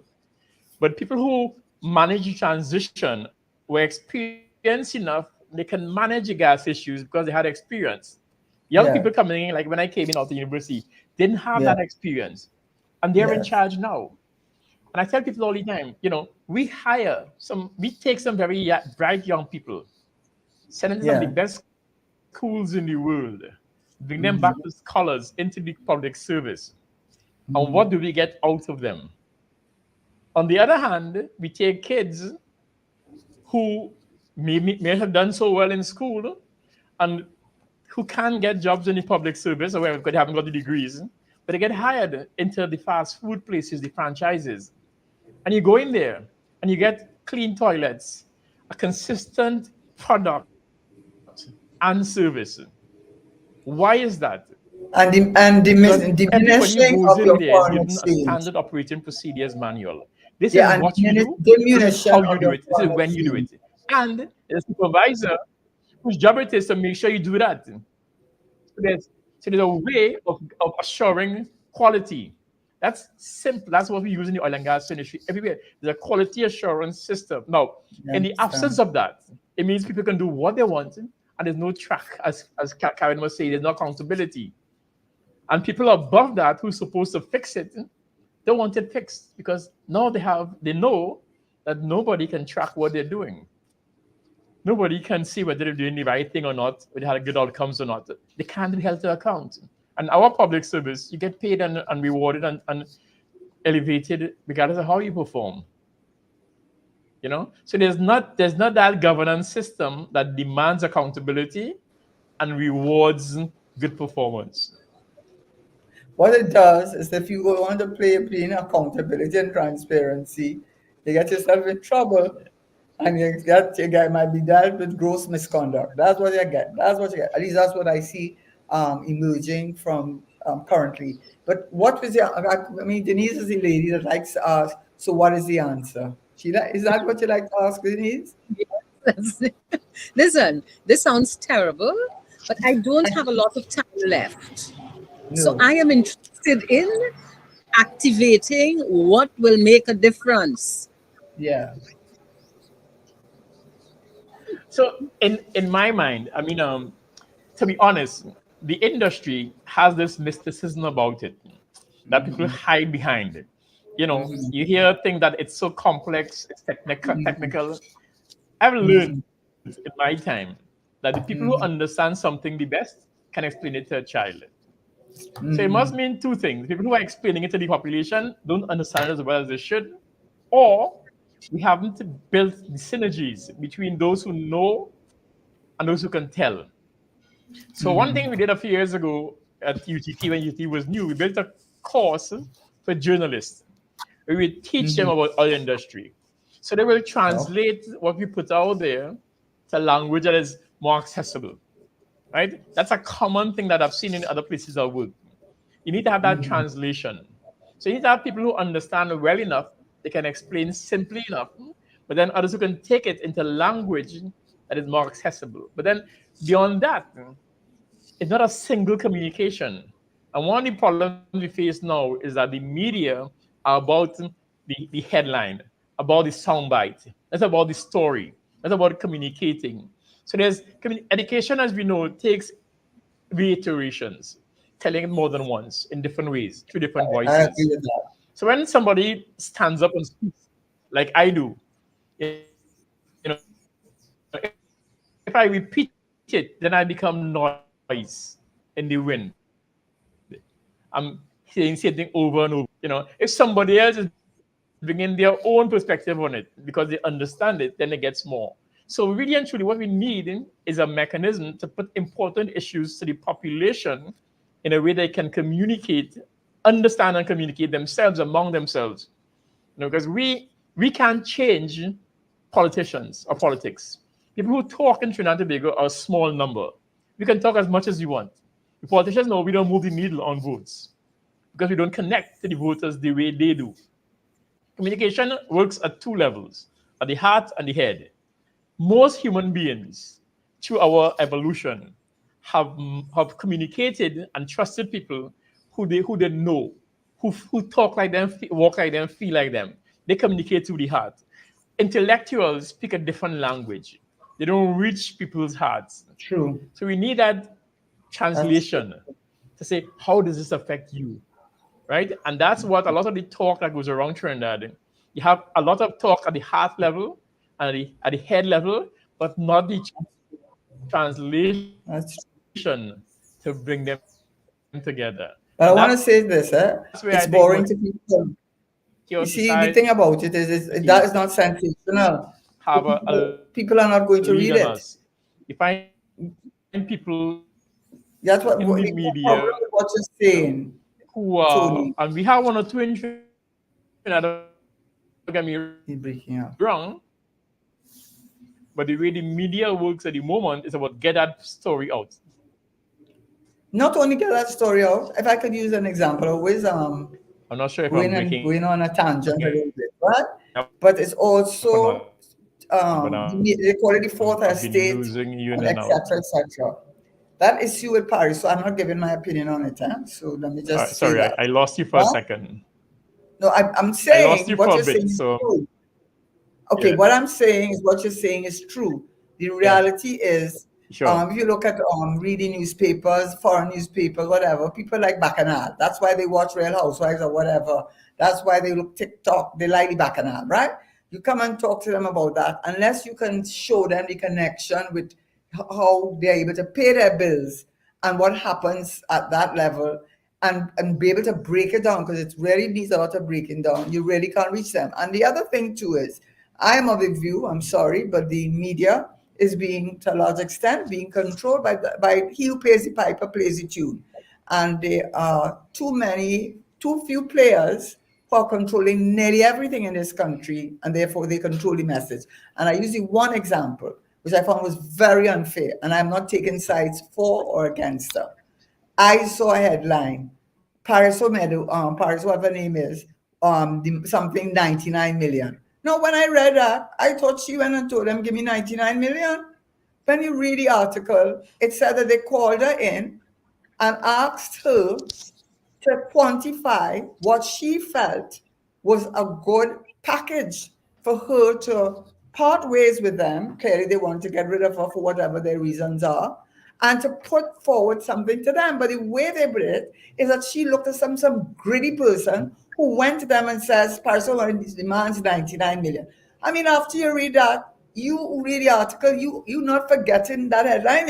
But people who manage the transition were experienced enough, they can manage the gas issues because they had experience. Young people Yeah. coming in, like when I came in out of university, didn't have Yeah. that experience. And they're in Yes. charge now. And I tell people all the time, we take some very bright young people, send them to some of the Yeah. best schools in the world, bring them back to Mhm. scholars into the public service. And what Mhm. do we get out of them? On the other hand, we take kids who may have done so well in school and who can get jobs in the public service or wherever because they haven't got the degrees, but they get hired into the fast food places, the franchises. And you go in there and you get clean toilets, a consistent product and service. Why is that? And Because everybody who diminishing goes of in your there is foreign given a exchange. standard operating procedures manual. This is Yeah, and what you do. This is diminution how you of do your it. This is foreign when you do exchange. it. And the supervisor whose job it is to make sure you do that. So there's a way of assuring quality. That's simple. That's what we use in the oil and gas industry everywhere. There's a quality assurance system. Now, You in the absence understand? of that, it means people can do what they want, and there's no track, as Karen was saying, there's no accountability. And people above that who's supposed to fix it don't want it fixed because now they know that nobody can track what they're doing. Nobody can see whether they're doing the right thing or not, whether they had good outcomes or not. They can't be held to account. And our public service, you get paid and rewarded and elevated regardless of how you perform. So there's not that governance system that demands accountability and rewards good performance. What it does is if you go on to play between accountability and transparency, you get yourself in trouble and you might be dealt with gross misconduct. That's what you get. That's what you get. At least that's what I see emerging from currently. But what was your, I mean, Denise is the lady that likes to ask, so what is the answer? Is that what you like to ask, Denise? Yes. Listen, this sounds terrible, but I don't have a lot of time left. So No. I am interested in activating what will make a difference. Yeah. So in my mind, I mean, to be honest, the industry has this mysticism about it that people hide behind it. You hear things that it's so complex, it's technical. I've learned in my time that the people who understand something the best can explain it to a child. So it must mean two things. People who are explaining it to the population don't understand it as well as they should, or we haven't built the synergies between those who know and those who can tell. So one thing we did a few years ago at UTT when UTT was new, we built a course for journalists. We would teach them about oil industry. So they will Oh. translate what we put out there to language that is more accessible. Right? That's a common thing that I've seen in other places I work. You need to have that translation. So you need to have people who understand well enough, they can explain simply enough, but then others who can take it into language that is more accessible. But then beyond that, it's not a single communication. And one of the problems we face now is that the media are about the headline, about the soundbite. That's about the story. That's about communicating. So there's education, as we know, takes reiterations, telling it more than once in different ways, through different I agree voices. with that. So when somebody stands up and speaks, like I do, if I repeat it, then I become noise in the wind. I'm saying same thing over and over. If somebody else is bringing their own perspective on it because they understand it, then it gets more. So really and truly, what we need is a mechanism to put important issues to the population in a way they can communicate, understand and communicate themselves among themselves. Because we can't change politicians or politics. People who talk in Trinidad and Tobago are a small number. We can talk as much as you want. The politicians know we don't move the needle on votes because we don't connect to the voters the way they do. Communication works at two levels, at the heart and the head. most human beings, through our evolution, have communicated and trusted people who they know, who talk like them, walk like them, feel like them. They communicate through the heart. Intellectuals speak a different language. They don't reach people's hearts. True. So we need that That's true. translation to say, how does this affect you? Right? And that's what a lot of the talk that goes around Trinidad. You have a lot of talk at the heart level and at the head level, but not the translation That's true. to bring them together. And that's But I where I want to think say this, it's boring to people. your You see, the society thing about it is that is not sensational. have So a people are not going to lead read on it. us. You find people That's in the the media problem with what you're saying, who are, Tony. and we have one or two in Trinidad, don't get me He's breaking up. wrong, but the way the media works at the moment is about get that story out. Not only get that story out, if I could use an example, always I'm not sure if I'm breaking going on a tangent a little bit, right? up But it's or also not, but they call it the fourth I've been estate, losing you in and and out. etc. etc. That issue with Paris, so I'm not giving my opinion on it. So let me just say Sorry, that. I lost you for a Huh? second. No, I'm I lost saying you what for a you're bit. saying is So true. Okay, yeah, what I'm saying is what you're saying is true. The yes, reality is, sure. if you look at reading newspapers, foreign newspapers, whatever, people like Bacchanal. That's why they watch Real Housewives or whatever. That's why they look TikTok. They like the Bacchanal, right? You come and talk to them about that. Unless you can show them the connection with how they're able to pay their bills and what happens at that level, and be able to break it down, because it really needs a lot of breaking down. You really can't reach them. And the other thing too is, I'm of the view, I'm sorry, but the media is being, to a large extent, being controlled by he who pays the piper plays the tune. And there are too few players who are controlling nearly everything in this country, and therefore they control the message. And I use the one example, which I found was very unfair, and I'm not taking sides for or against her. I saw a headline, Paris Omedo, Paris, whatever her name is, something 99 million. Now, when I read that, I thought she went and told them, give me 99 million. When you read the article, it said that they called her in and asked her to quantify what she felt was a good package for her to part ways with them. Clearly, they want to get rid of her for whatever their reasons are, and to put forward something to them. But the way they put it is that she looked at some greedy person who went to them and says, Parcel demands 99 million. I mean, after you read that, you read the article, you not forgetting that headline,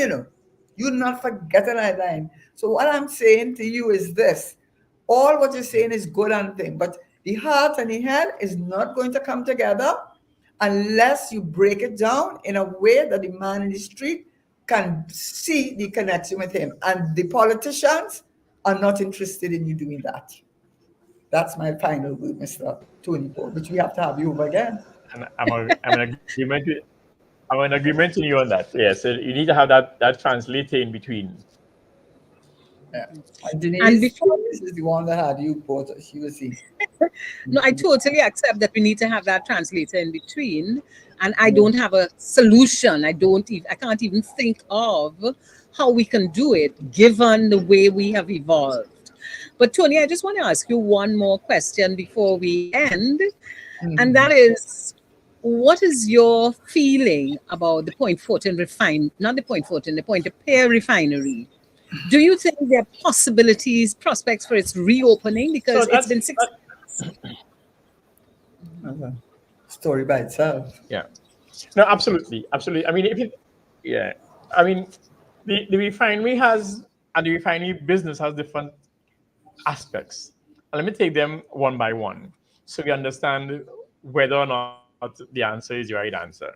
You're not forgetting that headline. So what I'm saying to you is this: all what you're saying is good and thing, but the heart and the head is not going to come together unless you break it down in a way that the man in the street can see the connection with him. And the politicians are not interested in you doing that. That's my final word, Mr. Tony Paul, which we have to have you over again. And I'm in agreement with you on that. Yeah, so you need to have that translator in between. Yeah. And And Denise, before, this is the one that had you brought. She was the. no, I totally accept that we need to have that translator in between. And I Yeah. don't have a solution. I can't even think of how we can do it given the way we have evolved. But Tony, I just want to ask you one more question before we end. And Mhm. that is, what is your feeling about the Point Fortin not the Point Fortin, the Point de Paix refinery? Do you think there are possibilities, prospects for its reopening? So Because it's been six. That's a story by itself. yeah, no, absolutely, absolutely. I mean, yeah, I mean, the refinery has and the refinery business has different aspects. And let me take them one by one so we understand whether or not the answer is the right answer.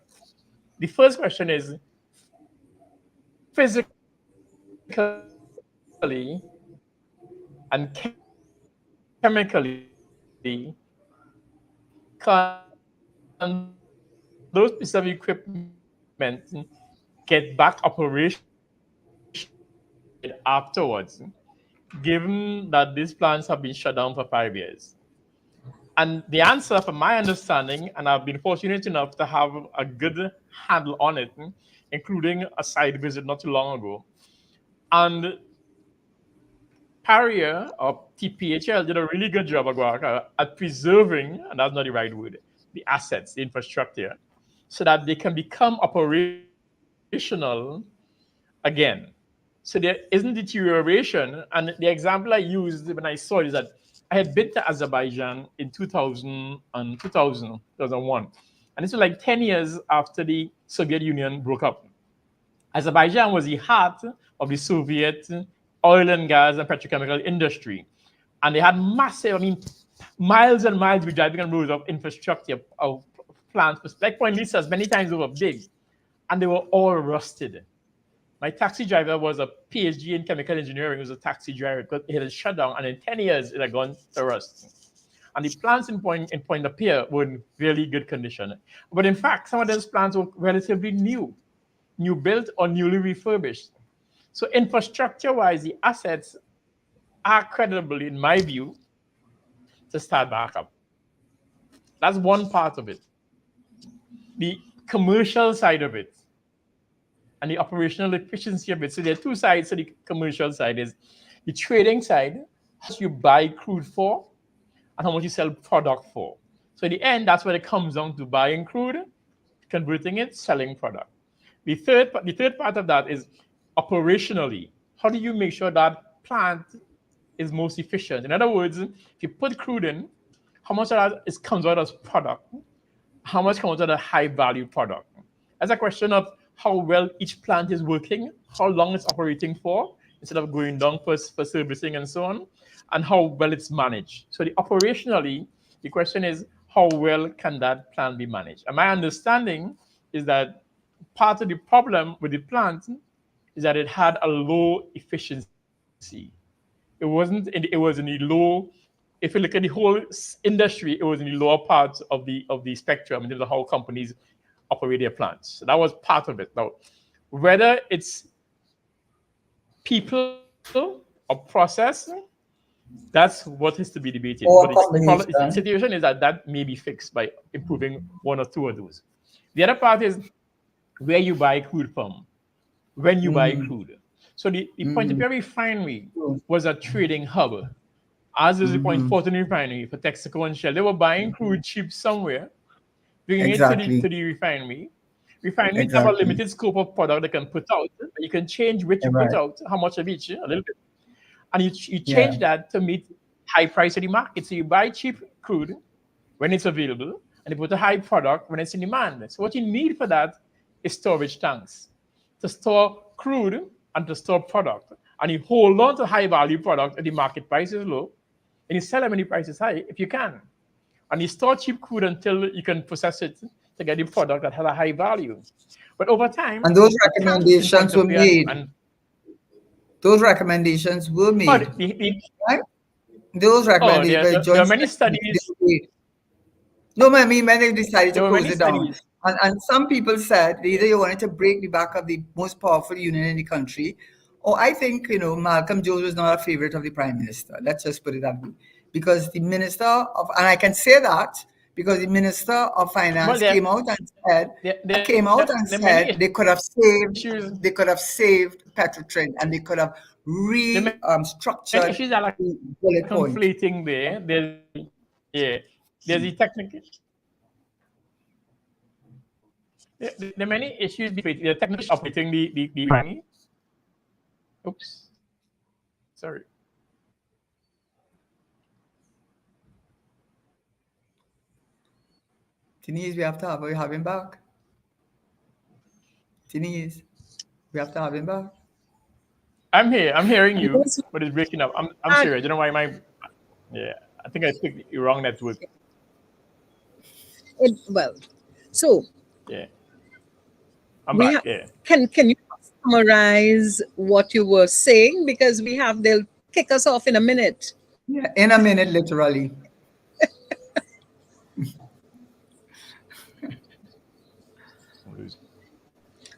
The first question is physically and chemically, can those pieces of equipment get back operational afterwards, given that these plants have been shut down for 5 years? And the answer, from my understanding, and I've been fortunate enough to have a good handle on it, including a side visit not too long ago. And Parrier or TPHL did a really good job at preserving, and that's not the right word, the assets, the infrastructure, so that they can become operational again. So there isn't deterioration. And the example I used when I saw it is that I had been to Azerbaijan in 2000 and 2001. And this was like 10 years after the Soviet Union broke up. Azerbaijan was the heart of the Soviet oil and gas and petrochemical industry. And they had massive, miles and miles of driving on roads of infrastructure, of plants, like Point Lisa's, many times over big. And they were all rusted. My taxi driver was a PhD in chemical engineering. He was a taxi driver because it had shut down, and in 10 years, it had gone to rust. And the plants in Point de Pierre were in really good condition. But in fact, some of those plants were relatively new built or newly refurbished. So infrastructure-wise, the assets are credible, in my view, to start back up. That's one part of it. The commercial side of it and the operational efficiency of it. So there are two sides to the commercial side. Is the trading side, how much you buy crude for and how much you sell product for. So in the end, that's what it comes down to: buying crude, converting it, selling product. The third part of that is operationally. How do you make sure that plant is most efficient? In other words, if you put crude in, how much of that comes out as product? How much comes out as a high value product? That's a question of how well each plant is working, how long it's operating for, instead of going down for servicing and so on, and how well it's managed. So operationally, the question is, how well can that plant be managed? And my understanding is that part of the problem with the plant is that it had a low efficiency. It was in the low. If you look at the whole industry, it was in the lower part of the spectrum in terms of how companies operate their plants. So that was part of it. Now, whether it's people or process, that's what is to be debated. But the situation is that may be fixed by improving one or two of those. The other part is where you buy crude from, when you buy crude. So the Point de Pierre refinery was a trading hub, as is the Point Fortin refinery for Texaco and Shell. They were buying crude cheap somewhere, bringing it to the refinery. Refineries have a limited scope of product they can put out. You can change which you put out, how much of each, a little bit. And you change that to meet high price of the market. So you buy cheap crude when it's available, and you put a high product when it's in demand. So what you need for that is storage tanks to store crude and to store product. And you hold on to high value product if the market price is low, and you sell them when the price is high if you can. And you store cheap crude until you can process it to get the product that has a high value. But over time, and those recommendations were made. Those recommendations were made. Right? Those recommendations. There are many studies. No, I mean, when they decided to close it down. And some people said either you wanted to break the back of the most powerful union in the country, or I think, Malcolm Jones was not a favorite of the Prime Minister. Let's just put it that way. Because the Minister of, and I can say that, because the Minister of Finance came out and said they could have saved Petrotrin, and they could have restructured issues that are conflating there. There's the technical. There are many issues between the technical operating the money. Oops. Sorry. Denise, we have to have him back. Denise, we have to have him back. I'm here. I'm hearing you, but it's breaking up. I'm serious. You know why I think I picked the wrong network. I'm back. Can you summarize what you were saying, because they'll kick us off in a minute. Yeah, in a minute, literally.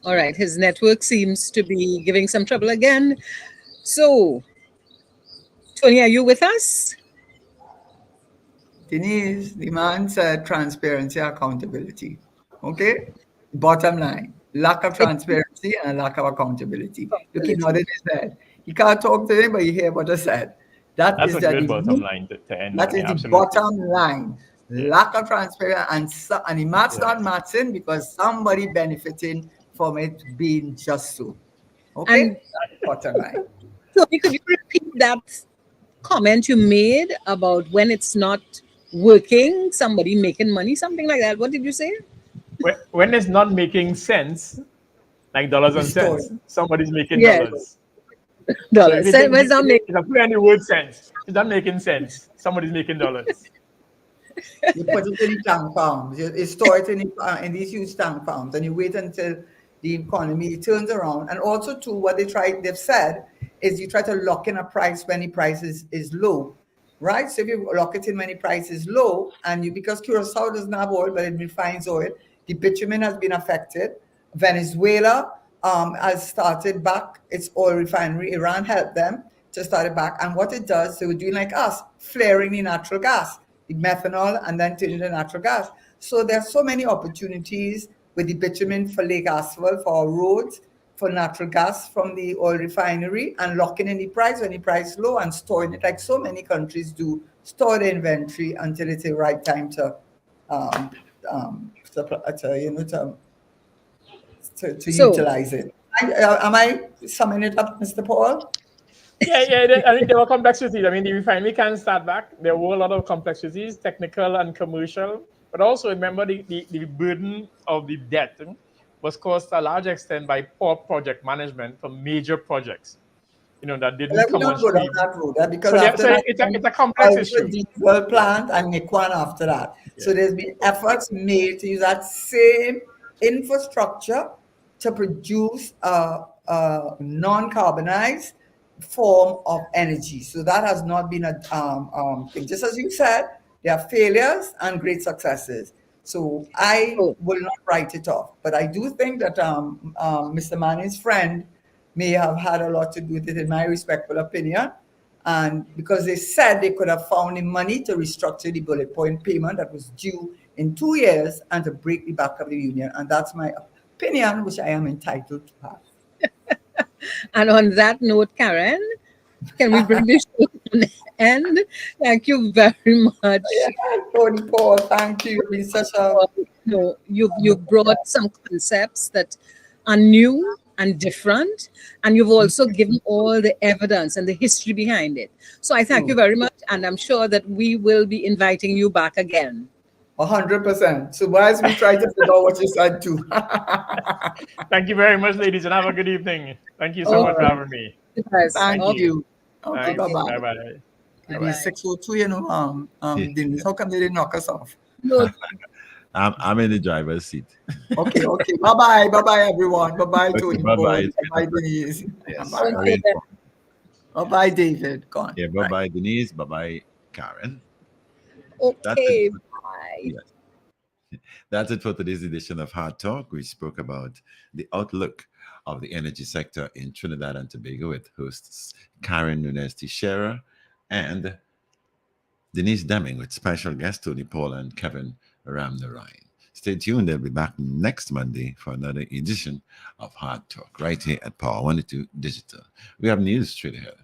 All right, his network seems to be giving some trouble again. So, Tony, are you with us? Denise, the man said transparency, accountability. Okay? Bottom line, lack of transparency and lack of accountability. Look, he Accountability. nodded his head. He can't talk to him, but he hear what I said. That That's is a that good the bottom line to end that on. is Yeah, the absolutely. bottom line. Yeah. Lack of transparency and the math's Yeah. not matching because somebody benefiting from it being just so. Okay? And That's bottom line. Tony, could you repeat that comment you made about when it's not working, somebody making money, something like that? What did you say? When it's not making sense, like dollars and Restore cents, it. somebody's making Yes, dollars. So if dollars. it, So if when it's it, not if it, making, if I put any word sense, it's not making sense. Somebody's making dollars. You put it in the tank farms. You store it in these huge tank farms, and you wait until the economy turns around. And also, too, what they've said is you try to lock in a price when the price is low, right? So if you lock it in when the price is low, and you because Curacao doesn't have oil, but it refines oil, the bitumen has been affected. Venezuela has started back its oil refinery. Iran helped them to start it back. And what it does, they were doing like us, flaring the natural gas, the methanol, and then turning to natural gas. So there are so many opportunities with the bitumen for lake asphalt, for our roads, for natural gas from the oil refinery, and locking in the price when the price is low and storing it like so many countries do, store the inventory until it's the right time to um, to so utilize it. Am I summing it up, Mr. Paul? Yeah, yeah. I mean, there were complexities. I mean, the refinery can start back. There were a lot of complexities, technical and commercial. But also remember the burden of the debt was caused to a large extent by poor project management for major projects, that didn't Let me come on not go down stream. that road because So, after that, it's a I complex went to issue. diesel Yeah, plant and Nikwan after that. yeah. So there's been efforts made to use that same infrastructure to produce a non-carbonized form of energy. So that has not been a thing. Just as you said, there are failures and great successes. So I so will not write it off. But I do think that Mr. Manning's friend may have had a lot to do with it, in my respectful opinion. And because they said they could have found the money to restructure the bullet point payment that was due in 2 years and to break the back of the union. And that's my opinion, which I am entitled to have. and on that note, Karen, can we bring this show to an end? Thank you very Yeah, much. Tony Paul, thank you. You've been such a You've brought some concepts that are new and different, and you've also given all the evidence and the history behind it. So I thank you true. very much, and I'm sure that we will be inviting you back again. 100%. So why as we try to figure out what you said too. Thank you very much, ladies, and have a good evening. Thank you so Okay, much for having me. yes. Thank Okay, You. you. Okay, Thanks. bye-bye. Bye bye. bye It is bye. 6:02, Yeah. Denise. How come they didn't knock us off? No, I'm in the driver's seat. Okay. Bye-bye. Bye-bye, everyone. Bye-bye, Okay, Tony bye Paul. bye. It's been a Bye-bye, pleasure. Denise. Yes, Bye. very okay then. informative. Bye-bye, David. Gone. Yeah, bye Bye. bye, Denise. Bye bye, Karen. That's it. Okay, bye. Yes. That's it for today's edition of Hard Talk. We spoke about the outlook of the energy sector in Trinidad and Tobago with hosts Karen Nunez Tesheira and Denise Deming with special guests Tony Paul and Kevin Ramnarine. Stay tuned. They'll be back next Monday for another edition of Hard Talk right here at Power 102 Digital. We have news straight ahead.